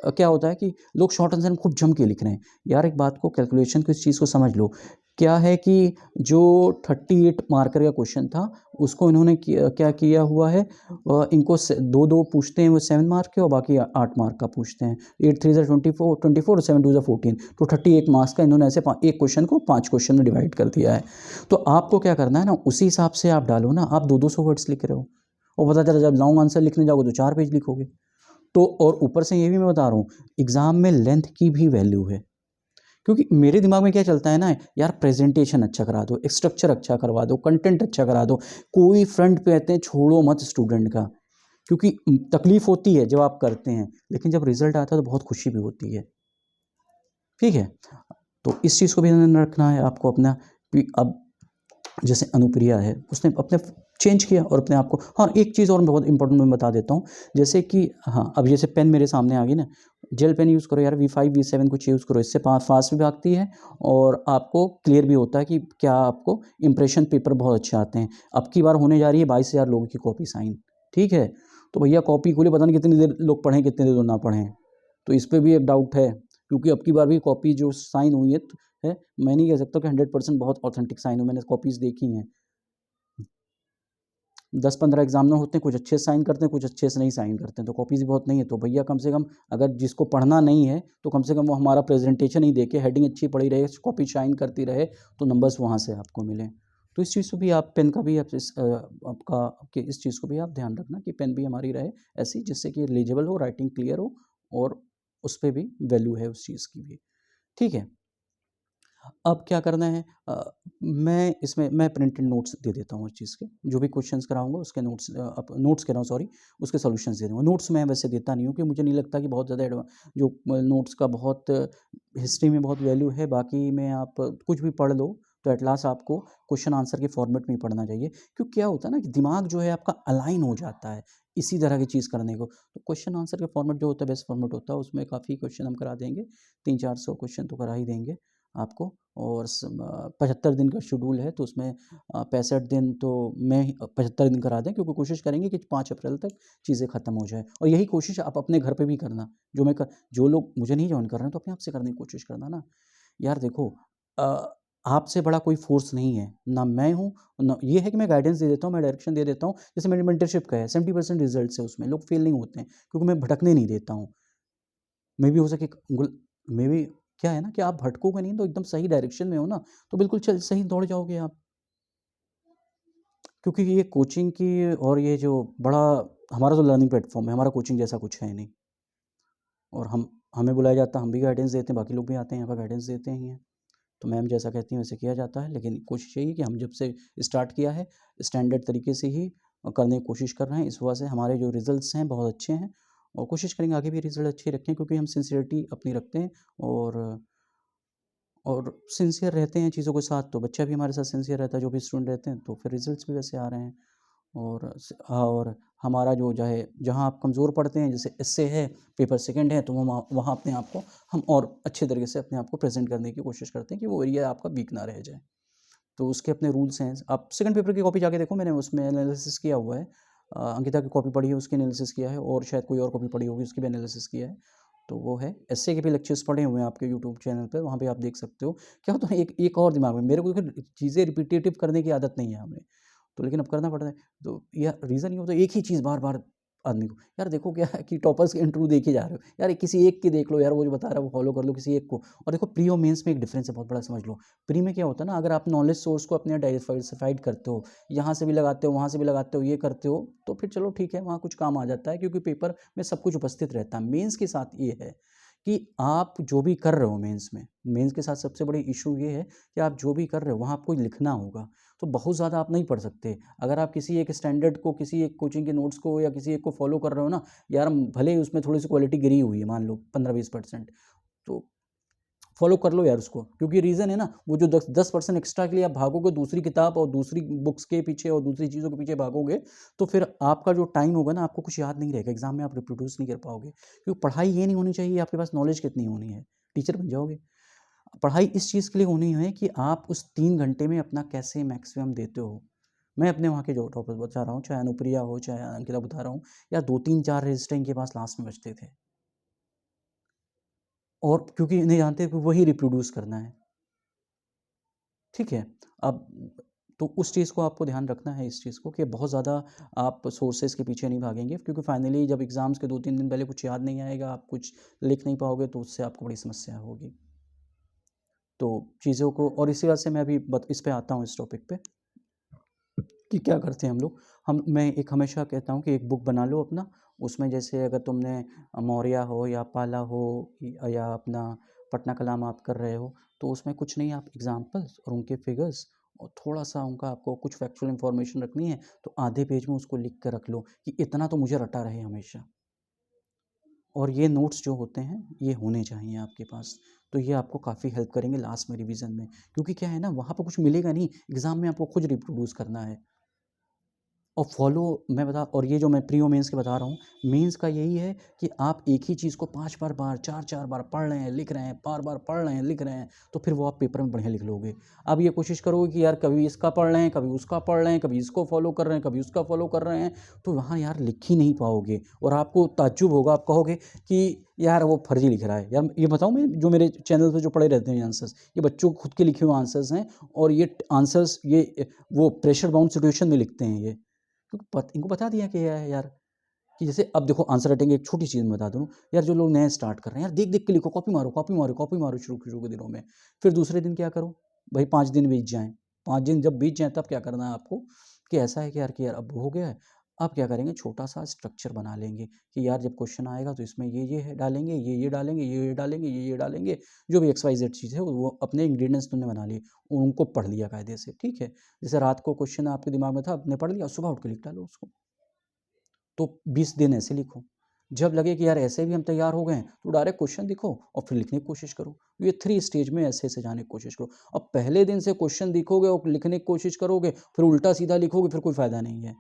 क्या होता है कि लोग शॉर्ट आंसर में खूब जम के लिख रहे हैं। यार एक बात को, कैलकुलेशन को, इस चीज़ को समझ लो, क्या है कि जो 38 मार्कर का क्वेश्चन था, उसको इन्होंने क्या किया हुआ है, इनको 2-2 पूछते हैं वो 7 मार्क के, और बाकी 8 मार्क का पूछते हैं। 8 3 24, 7 2 14, तो 38 मार्क्स का इन्होंने ऐसे एक क्वेश्चन को 5 क्वेश्चन में डिवाइड कर दिया है। तो आपको क्या करना है ना, उसी हिसाब से आप डालो ना। आप 200 वर्ड्स लिख रहे हो, और पता चला जब लॉन्ग आंसर लिखने जाओगे तो 4 पेज लिखोगे। तो और ऊपर से ये भी मैं बता रहा हूँ, एग्ज़ाम में लेंथ की भी वैल्यू है, क्योंकि मेरे दिमाग में क्या चलता है ना यार, प्रेजेंटेशन अच्छा करा दो, एक स्ट्रक्चर अच्छा करवा दो, कंटेंट अच्छा करा दो, कोई फ्रंट पे कहते हैं छोड़ो मत स्टूडेंट का, क्योंकि तकलीफ होती है जब आप करते हैं, लेकिन जब रिजल्ट आता है तो बहुत खुशी भी होती है। ठीक है, तो इस चीज़ को भी ध्यान रखना है आपको अपना। अब जैसे अनुप्रिया है, उसने अपने चेंज किया और अपने आप को, हाँ एक चीज़ और बहुत इंपॉर्टेंट मैं बता देता हूँ, जैसे कि हाँ अब जैसे पेन मेरे सामने आ गई ना, जेल पेन यूज़ करो यार, V5 V7 कुछ यूज़ करो, इससे फास्ट भी भागती है और आपको क्लियर भी होता है कि क्या आपको इंप्रेशन पेपर बहुत अच्छे आते हैं। अब की बार होने जा रही है 22,000 लोगों की कॉपी साइन, ठीक है, तो भैया कॉपी खोले, पता नहीं कितनी देर लोग पढ़ें कितनी देर ना पढ़ें, तो इस पर भी एक डाउट है, क्योंकि अब की बार भी कॉपी जो साइन हुई है, मैं नहीं कह सकता कि 100% बहुत ऑथेंटिक साइन हो, मैंने कॉपीज़ देखी हैं, 10-15 एग्जामिनर होते हैं, कुछ अच्छे साइन करते हैं, कुछ अच्छे से नहीं साइन करते हैं, तो कॉपीज़ भी बहुत नहीं है, तो भैया कम से कम अगर जिसको पढ़ना नहीं है तो कम से कम वो हमारा प्रेजेंटेशन ही देखे, हेडिंग अच्छी पड़ी रहे, कॉपी शाइन करती रहे, तो नंबर्स वहाँ से आपको मिलें। तो इस चीज़ को भी आप पेन का भी आप आपके इस चीज़ को भी आप ध्यान रखना कि पेन भी हमारी रहे ऐसी जिससे कि लीजेबल हो, राइटिंग क्लियर हो और उस पर भी वैल्यू है उस चीज़ की भी। ठीक है, अब क्या करना है, मैं इसमें मैं प्रिंटेड नोट्स दे देता हूँ उस चीज़ के, जो भी क्वेश्चंस कराऊंगा उसके नोट्स, नोट्स कह रहा हूँ सॉरी, उसके सॉल्यूशंस दे दूँगा। नोट्स मैं वैसे देता नहीं हूँ कि मुझे नहीं लगता कि बहुत ज़्यादा जो नोट्स का बहुत हिस्ट्री में बहुत वैल्यू है, बाकी में आप कुछ भी पढ़ लो तो एट लास्ट आपको क्वेश्चन आंसर के फॉर्मेट में ही पढ़ना चाहिए, क्योंकि क्या होता है ना कि दिमाग जो है आपका अलाइन हो जाता है इसी तरह की चीज़ करने को, तो क्वेश्चन आंसर के फॉर्मेट जो होता है बेस्ट फॉर्मेट होता है, उसमें काफ़ी क्वेश्चन हम करा देंगे, 300-400 क्वेश्चन तो करा ही देंगे आपको। और 75 दिन का शेड्यूल है, तो उसमें 65 दिन तो मैं 75 दिन करा दें, क्योंकि कोशिश करेंगे कि 5 अप्रैल तक चीज़ें ख़त्म हो जाए, और यही कोशिश आप अपने घर पे भी करना, जो लोग मुझे नहीं ज्वाइन कर रहे हैं तो अपने आप से करने की कोशिश करना ना। यार देखो, आपसे बड़ा कोई फोर्स नहीं है, ना मैं हूँ, ना ये है कि मैं गाइडेंस दे देता हूँ, मैं डायरेक्शन दे देता हूँ, जैसे मेरी मेंटरशिप का है, 70% रिजल्ट है उसमें, लोग फेल नहीं होते हैं, क्योंकि मैं भटकने नहीं देता हूँ। मे भी हो सके मे भी क्या है ना कि आप भटकोगे नहीं, तो एकदम सही डायरेक्शन में हो ना, तो बिल्कुल चल सही दौड़ जाओगे आप। क्योंकि ये कोचिंग की और ये जो बड़ा हमारा जो लर्निंग प्लेटफॉर्म है, हमारा कोचिंग जैसा कुछ है नहीं, और हमें बुलाया जाता है, हम भी गाइडेंस देते हैं, बाकी लोग भी आते हैं यहाँ पर गाइडेंस देते ही हैं, तो मैम जैसा कहती हैं वैसे किया जाता है, लेकिन कोशिश यही है कि हम जब से स्टार्ट किया है स्टैंडर्ड तरीके से ही करने की कोशिश कर रहे हैं, इस वजह से हमारे जो रिजल्ट्स हैं बहुत अच्छे हैं, और कोशिश करेंगे आगे भी रिजल्ट अच्छे रखें, क्योंकि हम सिंसियरिटी अपनी रखते हैं और सिंसियर रहते हैं चीज़ों के साथ, तो बच्चा भी हमारे साथ सिंसियर रहता है, जो भी स्टूडेंट रहते हैं, तो फिर रिजल्ट्स भी वैसे आ रहे हैं। और हमारा जो चाहे जहाँ आप कमज़ोर पड़ते हैं, जैसे एस्से है, पेपर सेकंड है, तो हम वहाँ अपने आप को हम और अच्छे तरीके से अपने आप को प्रेज़ेंट करने की कोशिश करते हैं कि वो एरिया आपका वीक ना रह जाए। तो उसके अपने रूल्स हैं। आप सेकंड पेपर की कॉपी जाके देखो, मैंने उसमें एनालिसिस किया हुआ है। अंकिता की कॉपी पढ़ी है, उसकी एनालिसिस किया है, और शायद कोई और कॉपी पढ़ी होगी, उसकी भी एनालिसिस किया है। तो वो है, एस्से के भी लेक्चर्स पड़े हुए हैं आपके यूट्यूब चैनल पे, वहाँ पे आप देख सकते हो। क्या होता है, एक और दिमाग में मेरे को चीज़ें रिपिटेटिव करने की आदत नहीं है हमें, तो लेकिन अब करना पड़ता है। तो या रीज़न ये होता है, एक ही चीज़ बार-बार आदमी को, यार देखो क्या है कि टॉपर्स के इंटरव्यू देखे जा रहे हो, यार किसी एक की देख लो यार, वो जो बता रहा है वो फॉलो कर लो किसी एक को। और देखो प्री और मेंस में एक डिफरेंस है बहुत बड़ा, समझ लो। प्री में क्या होता है ना, अगर आप नॉलेज सोर्स को अपने डाइवर्सिफाइड करते हो, यहाँ से भी लगाते हो, वहाँ से भी लगाते हो, ये करते हो, तो फिर चलो ठीक है, वहाँ कुछ काम आ जाता है, क्योंकि पेपर में सब कुछ उपस्थित रहता है। मेंस के साथ ये है कि आप जो भी कर रहे हो मेंस में, मेंस के साथ सबसे बड़ी इशू ये है कि आप जो भी कर रहे हो वहाँ आपको लिखना होगा, तो बहुत ज़्यादा आप नहीं पढ़ सकते। अगर आप किसी एक स्टैंडर्ड को, किसी एक कोचिंग के नोट्स को या किसी एक को फॉलो कर रहे हो ना, यार भले ही उसमें थोड़ी सी क्वालिटी गिरी हुई है, मान लो 15-20%, तो फॉलो कर लो यार उसको, क्योंकि रीज़न है ना, वो जो 10% एक्स्ट्रा के लिए आप भागोगे दूसरी किताब और दूसरी बुक्स के पीछे और दूसरी चीज़ों के पीछे भागोगे, तो फिर आपका जो टाइम होगा ना, आपको कुछ याद नहीं रहेगा, एग्जाम में आप रिप्रोड्यूस नहीं कर पाओगे, क्योंकि पढ़ाई ये नहीं होनी चाहिए आपके पास नॉलेज कितनी होनी है, टीचर बन जाओगे। पढ़ाई इस चीज़ के लिए होनी है कि आप उस 3 घंटे में अपना कैसे मैक्सिमम देते हो। मैं अपने वहाँ के जो टॉपर्स बता रहा हूँ, चाहे अनुप्रिया हो, चाहे अंकिता बता रहा हूँ, या 2-3-4 रजिस्टर इनके पास लास्ट में बचते थे, और क्योंकि इन्हें जानते कि वही रिप्रोड्यूस करना है। ठीक है, अब तो उस चीज़ को आपको ध्यान रखना है, इस चीज़ को कि बहुत ज़्यादा आप सोर्सेज के पीछे नहीं भागेंगे, क्योंकि फाइनली जब एग्ज़ाम्स के 2-3 दिन पहले कुछ याद नहीं आएगा, आप कुछ लिख नहीं पाओगे, तो उससे आपको बड़ी समस्या होगी। तो चीज़ों को, और इसी वजह से मैं अभी इस पे आता हूँ, इस टॉपिक पे, कि क्या करते हैं हम लोग। मैं एक हमेशा कहता हूँ कि एक बुक बना लो अपना, उसमें जैसे अगर तुमने मौर्य हो या पाला हो या अपना पटना कलाम आप कर रहे हो तो उसमें कुछ नहीं, आप एग्जाम्पल्स और उनके फिगर्स और थोड़ा सा उनका आपको कुछ फैक्चुअल इन्फॉर्मेशन रखनी है तो आधे पेज में उसको लिख कर रख लो कि इतना तो मुझे रटा रहे हमेशा। और ये नोट्स जो होते हैं ये होने चाहिए आपके पास, तो ये आपको काफ़ी हेल्प करेंगे लास्ट में रिवीजन में, क्योंकि क्या है ना, वहाँ पर कुछ मिलेगा नहीं, एग्ज़ाम में आपको खुद रिप्रोड्यूस करना है। और फॉलो मैं बता, और ये जो मैं प्री और मेंस के बता रहा हूँ, मेंस का यही है कि आप एक ही चीज़ को 5 बार 4 बार पढ़ रहे हैं, लिख रहे हैं, बार पढ़ रहे हैं, लिख रहे हैं, तो फिर वो आप पेपर में बढ़िया लिख लोगे। अब ये कोशिश करोगे कि यार कभी इसका पढ़ रहे हैं, कभी उसका पढ़ रहे हैं, कभी इसको फॉलो कर रहे हैं, कभी उसका फॉलो कर रहे हैं, तो वहाँ यार लिख ही नहीं पाओगे और आपको ताज्जुब होगा, आप कहोगे कि यार वो फर्जी लिख रहा है। यार ये बताऊँ, मैं जो मेरे चैनल पे जो पड़े रहते हैं आंसर्स, ये बच्चों खुद के लिखे हुए आंसर्स हैं, और ये आंसर्स ये वो प्रेशर बाउंड सिचुएशन में लिखते हैं ये, क्योंकि इनको बता दिया कि यह है यार, कि जैसे अब देखो आंसर राइटिंग एक छोटी चीज़ मैं बता दूँ यार, जो लोग नए स्टार्ट कर रहे हैं यार, देख देख के लिखो, कॉपी मारो कॉपी मारो कॉपी मारो शुरू शुरू के दिनों में, फिर दूसरे दिन क्या करो भाई, 5 दिन बीत जाएँ, 5 दिन जब बीत जाएँ तब क्या करना है आपको, कि ऐसा है कि यार अब हो गया है, अब क्या करेंगे, छोटा सा स्ट्रक्चर बना लेंगे कि यार जब क्वेश्चन आएगा तो इसमें ये है डालेंगे, ये डालेंगे, ये डालेंगे, ये डालेंगे, जो भी XYZ चीज़ है वो अपने इंग्रेडिएंट्स तुमने बना लिए, उनको पढ़ लिया कायदे से, ठीक है। जैसे रात को क्वेश्चन आपके दिमाग में था, आपने पढ़ लिया, सुबह उठ के लिख डालो उसको, तो 20 दिन ऐसे लिखो। जब लगे कि यार ऐसे भी हम तैयार हो गए हैं, तो डायरेक्ट क्वेश्चन लिखो और फिर लिखने की कोशिश करो। ये 3 स्टेज में ऐसे-ऐसे जाने की कोशिश करो। अब पहले दिन से क्वेश्चन लिखोगे और लिखने की कोशिश करोगे, फिर उल्टा-सीधा लिखोगे, फिर कोई फ़ायदा नहीं है।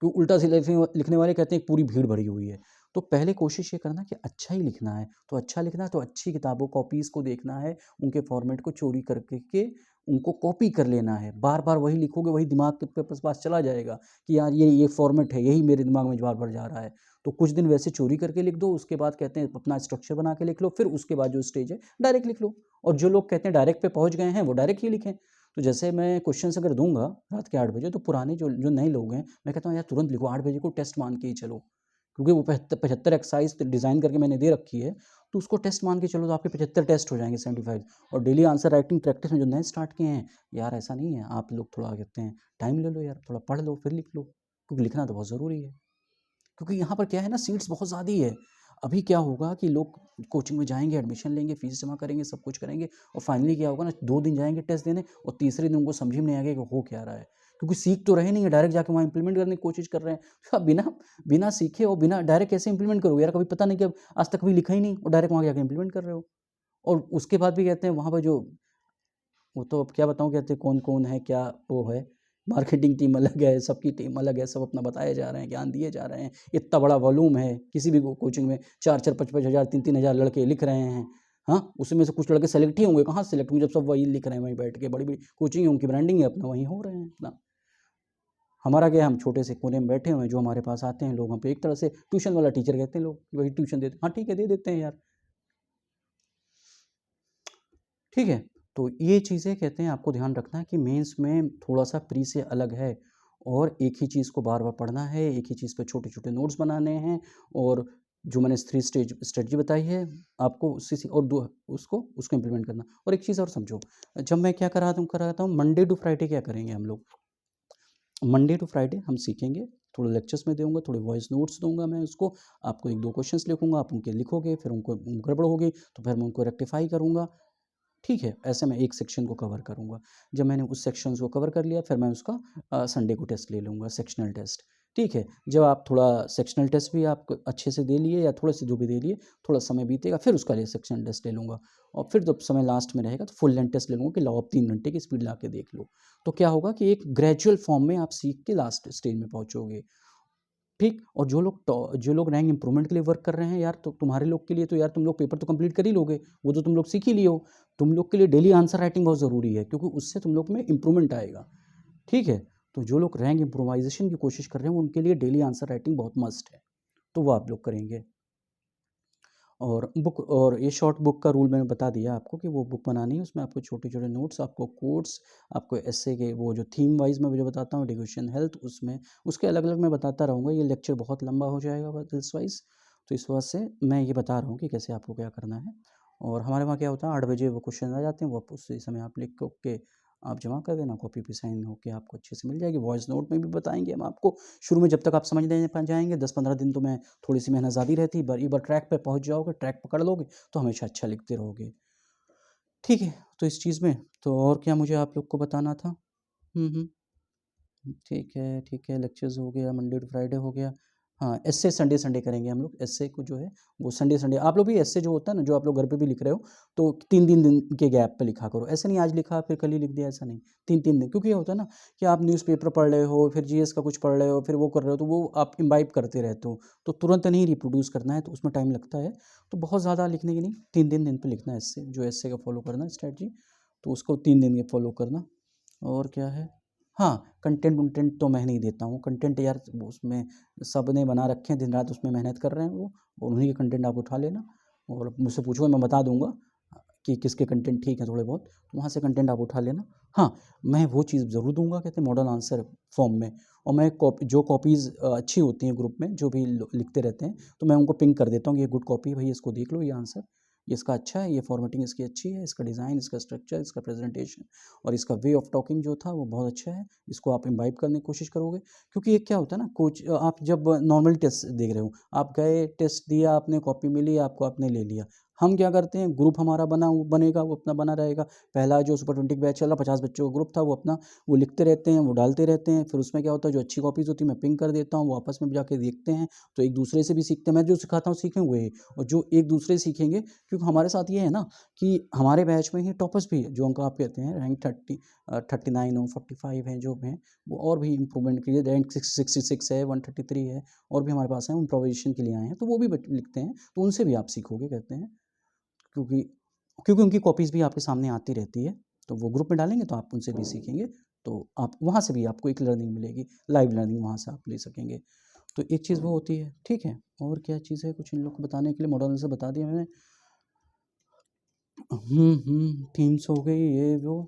तो उल्टा-सीधा लिखने वाले कहते हैं पूरी भीड़ भरी हुई है। तो पहले कोशिश ये करना कि अच्छा ही लिखना है, तो अच्छा लिखना है तो अच्छी किताबों कॉपीज़ को देखना है, उनके फॉर्मेट को चोरी करके के उनको कॉपी कर लेना है। बार-बार वही लिखोगे, वही दिमाग के पास चला जाएगा कि यार ये फॉर्मेट है, यही मेरे दिमाग में बार-बार जा रहा है। तो कुछ दिन वैसे चोरी करके लिख दो, उसके बाद कहते हैं अपना स्ट्रक्चर बना के लिख लो, फिर उसके बाद जो स्टेज है डायरेक्ट लिख लो। और जो लोग कहते हैं डायरेक्ट पे पहुँच गए हैं, वो डायरेक्ट ही लिखें। तो जैसे मैं क्वेश्चन्स अगर दूँगा रात के 8 बजे, तो पुराने जो जो नए लोग हैं, मैं कहता हूँ यार तुरंत लिखो, 8 बजे को टेस्ट मान के ही चलो। क्योंकि वो 75 एक्सरसाइज़ डिज़ाइन करके मैंने दे रखी है, तो उसको टेस्ट मान के चलो तो आपके 75 टेस्ट हो जाएँगे, 75। और डेली आंसर राइटिंग प्रैक्टिस में जो नए स्टार्ट किए हैं, यार ऐसा नहीं है, आप लोग थोड़ा कहते हैं टाइम ले लो यार, थोड़ा पढ़ लो फिर लिख लो, क्योंकि लिखना तो बहुत ज़रूरी है। क्योंकि यहाँ पर क्या है ना, सीट्स बहुत ज़्यादा ही है। अभी क्या होगा कि लोग कोचिंग में जाएँगे, एडमिशन लेंगे, फ़ीस जमा करेंगे, सब कुछ करेंगे, और फाइनली क्या होगा ना, 2 दिन जाएँगे टेस्ट देने और तीसरे दिन उनको समझ में नहीं आएगा कि हो क्या रहा है। क्योंकि सीख तो रहे नहीं है, डायरेक्ट जाके वहाँ इम्प्लीमेंट करने की कोशिश कर रहे हैं। तो आप बिना बिना सीखे और बिना डायरेक्ट कैसे इम्प्लीमेंट करोगे यार? कभी पता नहीं, कि आज तक कभी लिखा ही नहीं और डायरेक्ट वहाँ जाके इम्प्लीमेंट कर रहे हो। और उसके बाद भी कहते हैं वहाँ पर जो, वो तो अब क्या बताऊँ, कहते हैं कौन-कौन है, क्या वो है, मार्केटिंग टीम अलग है, सबकी टीम अलग है, सब अपना बताए जा रहे हैं, ज्ञान दिए जा रहे हैं। इतना बड़ा वॉल्यूम है, किसी भी कोचिंग में 4-4 5-5 हज़ार 3-3 हज़ार लड़के लिख रहे हैं। हाँ, उसमें से कुछ लड़के सेलेक्ट ही होंगे, कहाँ से सेलेक्ट होंगे जब सब वही लिख रहे हैं वहीं बैठ के, बड़ी-बड़ी कोचिंग है, उनकी ब्रांडिंग है, अपना वहीं हो रहे हैं अपना। हमारा क्या है, हम छोटे से कोने में बैठे हुए हैं, जो हमारे पास आते हैं लोग, हम पे एक तरह से ट्यूशन वाला टीचर कहते हैं लोग, कि वही ट्यूशन देते हैं। हाँ, ठीक है, दे देते हैं यार। ठीक है, तो ये चीज़ें कहते हैं आपको ध्यान रखना है कि मेंस में थोड़ा-सा प्री से अलग है, और एक ही चीज़ को बार-बार पढ़ना है, एक ही चीज़ पे छोटे-छोटे नोट्स बनाने हैं, और जो मैंने 3 स्टेज स्ट्रेटजी बताई है, आपको उसी से और दो उसको इम्प्लीमेंट करना। और एक चीज़ और समझो, जब मैं क्या कराता हूँ मंडे टू फ्राइडे क्या करेंगे हम लोग, मंडे टू फ्राइडे हम सीखेंगे, थोड़े लेक्चर्स में दूँगा, थोड़े वॉइस नोट्स दूँगा मैं उसको, आपको 1-2 क्वेश्चंस लिखूँगा, आप उनके लिखोगे, फिर उनको गड़बड़ होगी, तो फिर मैं उनको रेक्टिफ़ाई करूँगा। ठीक है, ऐसे मैं एक सेक्शन को कवर करूँगा। जब मैंने उस सेक्शंस को कवर कर लिया, फिर मैं उसका संडे को टेस्ट ले लूँगा, सेक्शनल टेस्ट। ठीक है, जब आप थोड़ा सेक्शनल टेस्ट भी आप अच्छे से दे लिए, या थोड़े से जो भी दे लिए, थोड़ा समय बीतेगा, फिर उसका लिए सेक्शनल टेस्ट ले लूँगा, और फिर जब समय लास्ट में रहेगा तो फुल लेंथ टेस्ट ले लूँगा, कि लाओ आप 3 घंटे की स्पीड ला के देख लो। तो क्या होगा कि एक ग्रेजुअल फॉर्म में आप सीख के लास्ट स्टेज में पहुँचोगे। ठीक, और जो लोग रैंक इम्प्रूवमेंट के लिए वर्क कर रहे हैं यार, तो तुम्हारे लोग के लिए तो यार, तुम लोग पेपर तो कंप्लीट कर ही लोगे, वो तो तुम लोग सीख ही लिए हो। तुम लोग के लिए डेली आंसर राइटिंग बहुत ज़रूरी है, क्योंकि उससे तुम लोग में इम्प्रूवमेंट आएगा, ठीक है? तो जो लोग रैंक इम्प्रोवाइज़ेशन की कोशिश कर रहे हैं, उनके लिए डेली आंसर राइटिंग बहुत मस्ट है, तो वो आप लोग करेंगे। और ये शॉर्ट बुक का रूल मैंने बता दिया आपको, कि वो बुक बनानी है, उसमें आपको छोटे-छोटे नोट्स, आपको कोट्स, आपको एस्से के वो जो थीम वाइज़ मैं जो बताता हूँ, एजुकेशन, हेल्थ, उसमें उसके अलग-अलग मैं बताता रहूँगा। ये लेक्चर बहुत लंबा हो जाएगा इस वाइज़, तो इस वजह से मैं ये बता रहा हूँ कि कैसे आपको क्या करना है। और हमारे वहाँ क्या होता है, 8 बजे वो क्वेश्चन आ जाते हैं, वो आप उसी समय आप लिख के आप जमा कर देना, कॉपी पे साइन होके आपको अच्छे से मिल जाएगी। वॉइस नोट में भी बताएंगे हम आपको शुरू में, जब तक आप समझ नहीं पा जाएंगे 10-15 दिन तो मैं थोड़ी सी मेहनत ज़्यादा रहती है, एक बार ट्रैक पे पहुँच जाओगे, ट्रैक पकड़ लोगे तो हमेशा अच्छा लिखते रहोगे। ठीक है, तो इस चीज़ में तो और क्या मुझे आप लोग को बताना था? हम्म। ठीक है, लेक्चर्स हो गया, मंडे टू फ्राइडे हो गया। हाँ, एस्से संडे संडे करेंगे हम लोग, एस्से को जो है वो संडे संडे आप लोग भी एस्से जो होता है ना, जो आप लोग घर पे भी लिख रहे हो, तो 3-3 दिन के गैप पे लिखा करो। ऐसा नहीं आज लिखा फिर कल ही लिख दिया, ऐसा नहीं, 3-3 दिन। क्योंकि ये होता है ना कि आप न्यूज़पेपर पढ़ रहे हो, फिर जीएस का कुछ पढ़ रहे हो, फिर वो कर रहे हो, तो वो आप इम्बाइब करते रहते हो, तो तुरंत नहीं रिप्रोड्यूस करना है, तो उसमें टाइम लगता है। तो बहुत ज़्यादा लिखने की नहीं, 3-3 दिन पे लिखना है एस्से, जो एस्से का फॉलो करना है स्ट्रैटेजी, तो उसको 3 दिन के फॉलो करना। और क्या है? हाँ, कंटेंट वंटेंट तो मैं नहीं देता हूँ। कंटेंट यार उसमें सब ने बना रखे हैं, दिन रात उसमें मेहनत कर रहे हैं वो, और उन्हीं के कंटेंट आप उठा लेना और मुझसे पूछो, मैं बता दूँगा कि किसके कंटेंट ठीक हैं थोड़े बहुत, तो वहाँ से कंटेंट आप उठा लेना। हाँ, मैं वो चीज़ ज़रूर दूँगा, कहते हैं मॉडल आंसर फॉर्म में, और मैं जो कॉपीज़ अच्छी होती हैं ग्रुप में, जो भी लिखते रहते हैं, तो मैं उनको पिंग कर देता हूँ कि ये गुड कॉपी है भाई, इसको देख लो, ये आंसर ये इसका अच्छा है, ये फॉर्मेटिंग इसकी अच्छी है, इसका डिज़ाइन, इसका स्ट्रक्चर, इसका प्रेजेंटेशन और इसका वे ऑफ टॉकिंग जो था वो बहुत अच्छा है, इसको आप इम्बाइब करने की कोशिश करोगे। क्योंकि ये क्या होता है ना, कोच आप जब नॉर्मल टेस्ट देख रहे हो, आप गए टेस्ट दिया, आपने कॉपी मिली आपको, आपने ले लिया। हम क्या करते हैं, ग्रुप हमारा बनेगा, वो अपना बना रहेगा। पहला जो सुपर 20 बैच चला, 50 बच्चों का ग्रुप था, वो अपना वो लिखते रहते हैं, वो डालते रहते हैं। फिर उसमें क्या होता है, जो अच्छी कॉपीज़ होती है मैं पिंग कर देता हूँ, वो आपस में जाके देखते हैं, तो एक दूसरे से भी सीखते हैं। मैं जो सिखाता हूँ सीखें हुए ही, और जो एक दूसरे से सीखेंगे, क्योंकि हमारे साथ ये है ना कि हमारे बैच में ही टॉपर्स भी है, जो अंक आप कहते हैं रैंक 39 हो, 45 हैं जो हैं, वो और भी इम्प्रूवमेंट के लिए रैंक 66 है, 133 है, और भी हमारे पास हैं, इम्प्रोवाइज़ेशन के लिए आए हैं, तो वो भी लिखते हैं, तो उनसे भी आप सीखोगे कहते हैं। क्योंकि क्योंकि उनकी कॉपीज़ भी आपके सामने आती रहती है, तो वो ग्रुप में डालेंगे तो आप उनसे भी सीखेंगे, तो आप वहाँ से भी आपको एक लर्निंग मिलेगी, लाइव लर्निंग वहाँ से आप ले सकेंगे। तो एक चीज़ वो होती है, ठीक है। और क्या चीज़ है कुछ इन लोग को बताने के लिए, मॉडल से बता दिया मैंने। थीम्स हो गई ये वो।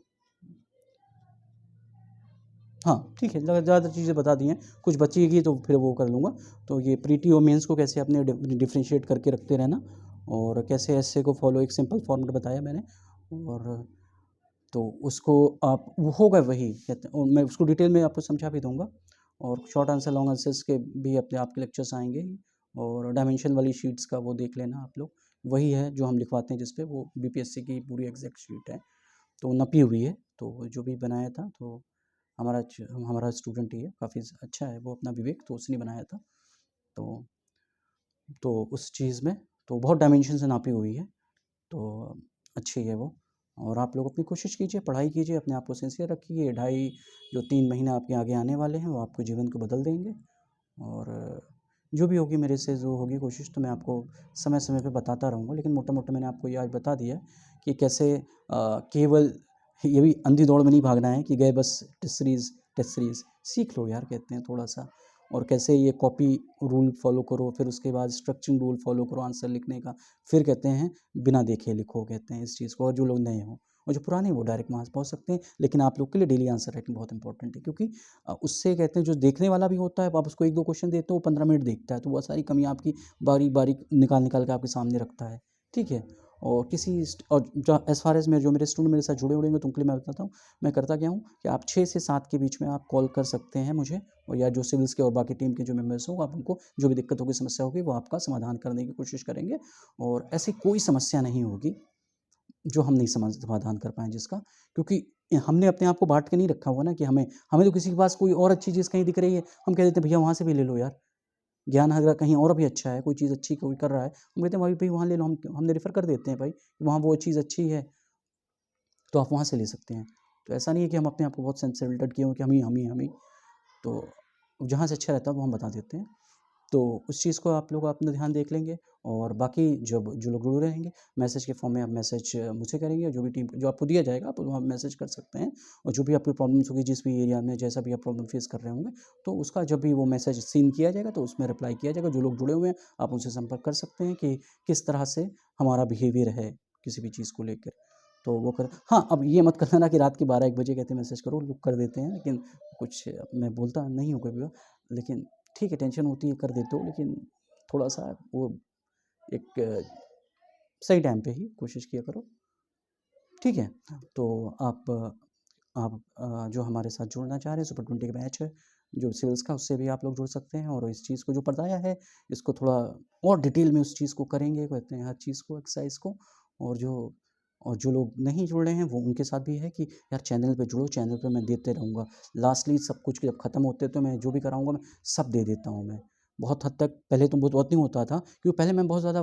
हाँ, ठीक है, ज़्यादा चीज़ें बता दी हैं, कुछ बचेगी तो फिर वो कर लूँगा। तो ये प्रीटी और मेंस को कैसे अपने डिफरेंशिएट करके रखते रहना, और कैसे एस्से को फॉलो, एक सिंपल फॉर्मेट बताया मैंने, और तो उसको आप वो होगा वही कहते हैं, और मैं उसको डिटेल में आपको समझा भी दूँगा। और शॉर्ट आंसर, लॉन्ग आंसर्स के भी अपने आपके लेक्चर्स आएँगे ही, और डायमेंशन वाली शीट्स का वो देख लेना आप लोग, वही है जो हम लिखवाते हैं जिस पे, वो बीपीएससी की पूरी एग्जैक्ट शीट है, तो नपी हुई है। तो जो भी बनाया था, तो हमारा स्टूडेंट ही है, काफ़ी अच्छा है वो, अपना विवेक, तो उसने बनाया था। तो उस चीज़ में तो बहुत डायमेंशन से नापी हुई है, तो अच्छी है वो। और आप लोग अपनी कोशिश कीजिए, पढ़ाई कीजिए, अपने आप को सिंसियर रखिए। ढाई जो 3 महीने आपके आगे आने वाले हैं, वो आपके जीवन को बदल देंगे। और जो भी होगी मेरे से जो होगी कोशिश, तो मैं आपको समय समय पे बताता रहूँगा, लेकिन मोटा मोटा मैंने आपको ये आज बता दिया कि कैसे केवल ये भी अंधी दौड़ में नहीं भागना है कि गए बस टेस्ट सीरीज़ सीख लो यार, कहते हैं थोड़ा सा। और कैसे ये कॉपी रूल फॉलो करो, फिर उसके बाद स्ट्रक्चरिंग रूल फॉलो करो आंसर लिखने का, फिर कहते हैं बिना देखे लिखो, कहते हैं इस चीज़ को। और जो लोग नए हों और जो पुराने हैं वो डायरेक्ट वहाँ से पहुँच सकते हैं, लेकिन आप लोग के लिए डेली आंसर राइटिंग बहुत इंपॉर्टेंट है, क्योंकि उससे कहते हैं जो देखने वाला भी होता है, आप उसको 1-2 क्वेश्चन देते हो, वो 15 मिनट देखता है, तो वो सारी कमियाँ आपकी बारीक-बारीक निकाल के आपके सामने रखता है, ठीक है। और और एज़ फार एज़ जो मेरे स्टूडेंट मेरे साथ जुड़े हुए हैं, तो उनके लिए मैं बताता हूँ, मैं करता क्या हूँ कि आप 6 से 7 के बीच में आप कॉल कर सकते हैं मुझे, और या जो सिविल्स के और बाकी टीम के जो मेंबर्स हों, आप उनको जो भी दिक्कत होगी, समस्या होगी, वो आपका समाधान करने की कोशिश करेंगे। और ऐसी कोई समस्या नहीं होगी जो हम नहीं समाधान कर पाएँ जिसका, क्योंकि हमने अपने आप को बाँट के नहीं रखा हुआ ना, कि हमें हमें तो किसी के पास कोई और अच्छी चीज़ कहीं दिख रही है, हम कह देते हैं भैया वहाँ से भी ले लो यार, ज्ञान अगर कहीं और भी अच्छा है, कोई चीज़ अच्छी कोई कर रहा है, हम कहते हैं भाई वहाँ ले लो, हमने रेफ़र कर देते हैं भाई, वहाँ वो चीज़ अच्छी है, तो आप वहाँ से ले सकते हैं। तो ऐसा नहीं है कि हम अपने आप को बहुत सेंस किए हों कि हम ही, तो जहाँ से अच्छा रहता है वो हम बता देते हैं। तो उस चीज़ को आप लोग अपना ध्यान देख लेंगे। और बाकी जब जो लोग जुड़े रहेंगे, मैसेज के फॉर्म में आप मैसेज मुझे करेंगे, जो भी टीम जो आपको दिया जाएगा आप वहाँ मैसेज कर सकते हैं। और जो भी आपकी प्रॉब्लम्स होगी, जिस भी एरिया में जैसा भी आप प्रॉब्लम फेस कर रहे होंगे, तो उसका जब भी वो मैसेज सीन किया जाएगा तो उसमें रिप्लाई किया जाएगा। जो लोग जुड़े हुए हैं आप उनसे संपर्क कर सकते हैं कि किस तरह से हमारा बिहेवियर है किसी भी चीज़ को लेकर। तो वो कर हाँ, अब ये मत करना कि रात के 12-1 बजे कहते हैं मैसेज करो, लोग कर देते हैं, लेकिन कुछ मैं बोलता नहीं हूँ कभी भी, लेकिन ठीक है, टेंशन होती है कर देते हो, लेकिन थोड़ा-सा वो एक सही टाइम पे ही कोशिश किया करो, ठीक है? तो आप आप जो हमारे साथ जुड़ना चाह रहे हैं, सुपर 20 का बैच है जो सिविल्स का, उससे भी आप लोग जुड़ सकते हैं। और इस चीज़ को जो बताया है इसको थोड़ा और डिटेल में उस चीज़ को करेंगे, कहते हैं हर चीज़ को, एक्सरसाइज को। और जो लोग नहीं जुड़ रहे हैं वो उनके साथ भी है कि यार चैनल पे जुड़ो, चैनल पे मैं देते रहूँगा। लास्टली सब कुछ जब ख़त्म होते तो मैं जो भी कराऊँगा मैं सब दे देता हूँ मैं। बहुत हद तक पहले तो बहुत नहीं होता था, क्योंकि पहले मैं बहुत ज़्यादा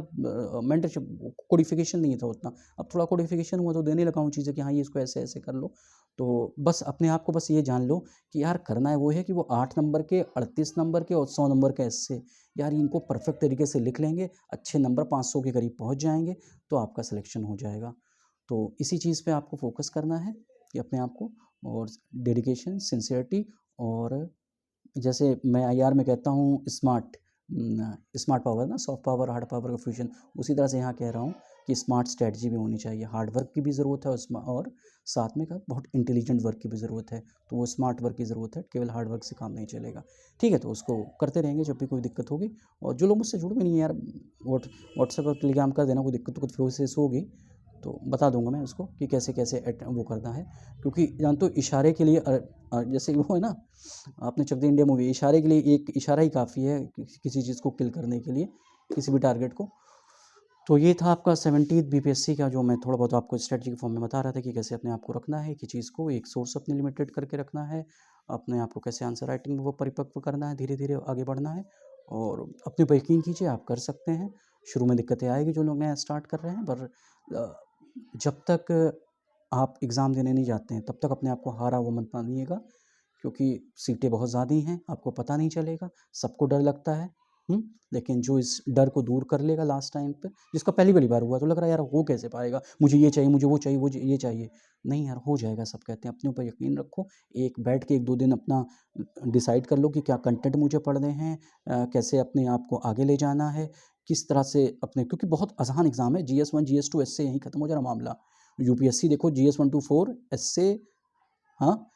मेंटरशिप कोडिफ़िकेशन नहीं था उतना। अब थोड़ा कोडिफ़िकेशन हुआ तो देने लगा हूँ चीज़ें कि हाँ, ये इसको ऐसे-ऐसे कर लो। तो बस अपने आप को बस ये जान लो कि यार करना है वो है कि वो 8 नंबर के, 38 नंबर के और 100 नंबर के एस्से, यार इनको परफ़ेक्ट तरीके से लिख लेंगे, अच्छे नंबर 500 के करीब पहुँच जाएँगे, तो आपका सिलेक्शन हो जाएगा। तो इसी चीज़ पे आपको फ़ोकस करना है कि अपने आप को, और डेडिकेशन, सिंसियरिटी, और जैसे मैं आईआर में कहता हूँ स्मार्ट पावर ना, सॉफ्ट पावर, हार्ड पावर का फ्यूज़न, उसी तरह से यहाँ कह रहा हूँ कि स्मार्ट स्ट्रैटेजी भी होनी चाहिए। हार्ड वर्क की भी ज़रूरत है और साथ में का बहुत इंटेलिजेंट वर्क की भी ज़रूरत है। तो वो स्मार्ट वर्क की ज़रूरत है, केवल हार्ड वर्क से काम नहीं चलेगा। ठीक है, तो उसको करते रहेंगे जब भी कोई दिक्कत होगी। और जो लोग मुझसे जुड़े भी नहीं है यार, व्हाट्सएप और टेलीग्राम कर देना, कोई दिक्कत तो कुछ प्रोसेस होगी तो बता दूंगा मैं उसको कि कैसे कैसे वो करना है। क्योंकि जानते हो इशारे के लिए जैसे वो है ना, आपने चक दे इंडिया मूवी, इशारे के लिए एक इशारा ही काफ़ी है किसी चीज़ को किल करने के लिए, किसी भी टारगेट को। तो ये था आपका 17th बीपीएससी का, जो मैं थोड़ा बहुत आपको स्ट्रेटजी के फॉर्म में बता रहा था कि कैसे अपने आप को रखना है, कि चीज़ को एक सोर्स अपने लिमिटेड करके रखना है, अपने आप को कैसे आंसर राइटिंग में वो परिपक्व करना है, धीरे धीरे आगे बढ़ना है। और अपने ऊपर यकीन कीजिए, आप कर सकते हैं। शुरू में दिक्कतें आएगी जो लोग नया स्टार्ट कर रहे हैं, पर जब तक आप एग्ज़ाम देने नहीं जाते हैं तब तक अपने आप को हारा हुआ मत मानिएगा, क्योंकि सीटें बहुत ज़्यादा ही हैं, आपको पता नहीं चलेगा, सबको डर लगता है। लेकिन जो इस डर को दूर कर लेगा लास्ट टाइम पे, जिसका पहली बार हुआ तो लग रहा है यार हो कैसे पाएगा, मुझे ये चाहिए, मुझे वो चाहिए, ये चाहिए। नहीं यार, हो जाएगा सब कहते हैं, अपने ऊपर यकीन रखो। एक बैठ के 1-2 दिन अपना डिसाइड कर लो कि क्या कंटेंट मुझे पढ़ने हैं, कैसे अपने आप को आगे ले जाना है, किस तरह से अपने, क्योंकि बहुत आसान एग्ज़ाम है। GS1 GS2 एससे यहीं खत्म हो जा रहा मामला। यूपीएससी देखो GS1 to 4 एससे, हाँ,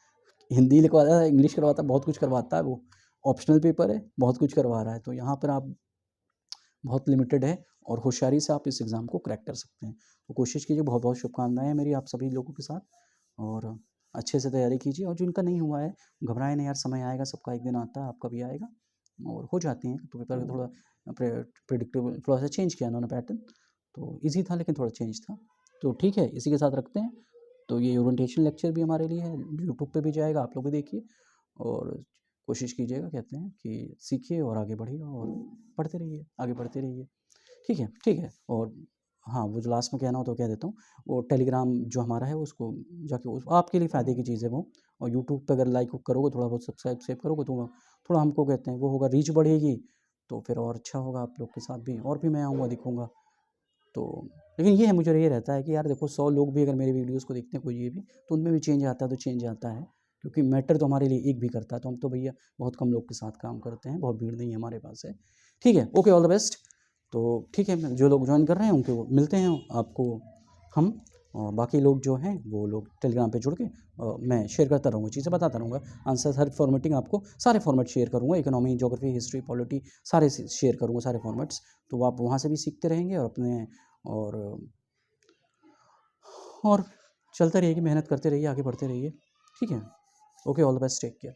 हिंदी लिखवाता है, इंग्लिश करवाता है, बहुत कुछ करवाता है वो। ऑप्शनल पेपर है, बहुत कुछ करवा रहा है। तो यहाँ पर आप बहुत लिमिटेड है, और होशियारी से आप इस एग्ज़ाम को क्रैक कर सकते हैं। तो कोशिश कीजिए, बहुत-बहुत शुभकामनाएँ हैं मेरी आप सभी लोगों के साथ, और अच्छे से तैयारी कीजिए। और जिनका नहीं हुआ है, घबराएँ नहीं यार, समय आएगा, सबका एक दिन आता है, आपका भी आएगा और हो जाती हैं। तो पेपर थोड़ा प्रेडिक्टेबल, थोड़ा-सा चेंज किया इन्होंने पैटर्न, तो ईज़ी था लेकिन थोड़ा चेंज था। तो ठीक है, इसी के साथ रखते हैं। तो ये ओरिएंटेशन लेक्चर भी हमारे लिए है, यूट्यूब पे भी जाएगा, आप लोग भी देखिए और कोशिश कीजिएगा, कहते हैं कि सीखिए और आगे बढ़िए और पढ़ते रहिए, आगे बढ़ते रहिए। ठीक है, ठीक है। और हाँ, वो जो लास्ट में कहना हो तो कह देता हूँ, वो टेलीग्राम जो हमारा है उसको जाके, उस आपके लिए फ़ायदे की चीज़ है वो। और यूट्यूब पे अगर लाइक करोगे, थोड़ा बहुत सब्सक्राइब करोगे, तो थोड़ा हमको कहते हैं वो होगा, रीच बढ़ेगी, तो फिर और अच्छा होगा आप लोग के साथ भी, और भी मैं आऊँगा, दिखूँगा। तो लेकिन ये है, मुझे ये रहता है कि यार देखो, 100 लोग भी अगर मेरे वीडियोज़ को देखते हैं, कोई ये भी, तो उनमें भी चेंज आता है तो चेंज आता है। क्योंकि मैटर तो हमारे लिए एक भी करता है, तो हम तो भैया बहुत कम लोग के साथ काम करते हैं, बहुत भीड़ नहीं है हमारे पास है। ठीक है, ओके, ऑल द बेस्ट। तो ठीक है, जो लोग जॉइन कर रहे हैं उनको मिलते हैं आपको हम, और बाकी लोग जो हैं वो लोग टेलीग्राम पे जुड़ के मैं शेयर करता रहूँगा, चीज़ें बताता रहूँगा, आंसर, हर फॉर्मेटिंग आपको सारे फॉर्मेट शेयर करूँगा, इकोनॉमी, ज्योग्राफी, हिस्ट्री, पॉलिटी, सारे शेयर करूँगा, सारे फॉर्मेट्स। तो वो आप वहाँ से भी सीखते रहेंगे और अपने, और और चलते रहिए, मेहनत करते रहिए, आगे बढ़ते रहिए। ठीक है, okay, all the best, take care.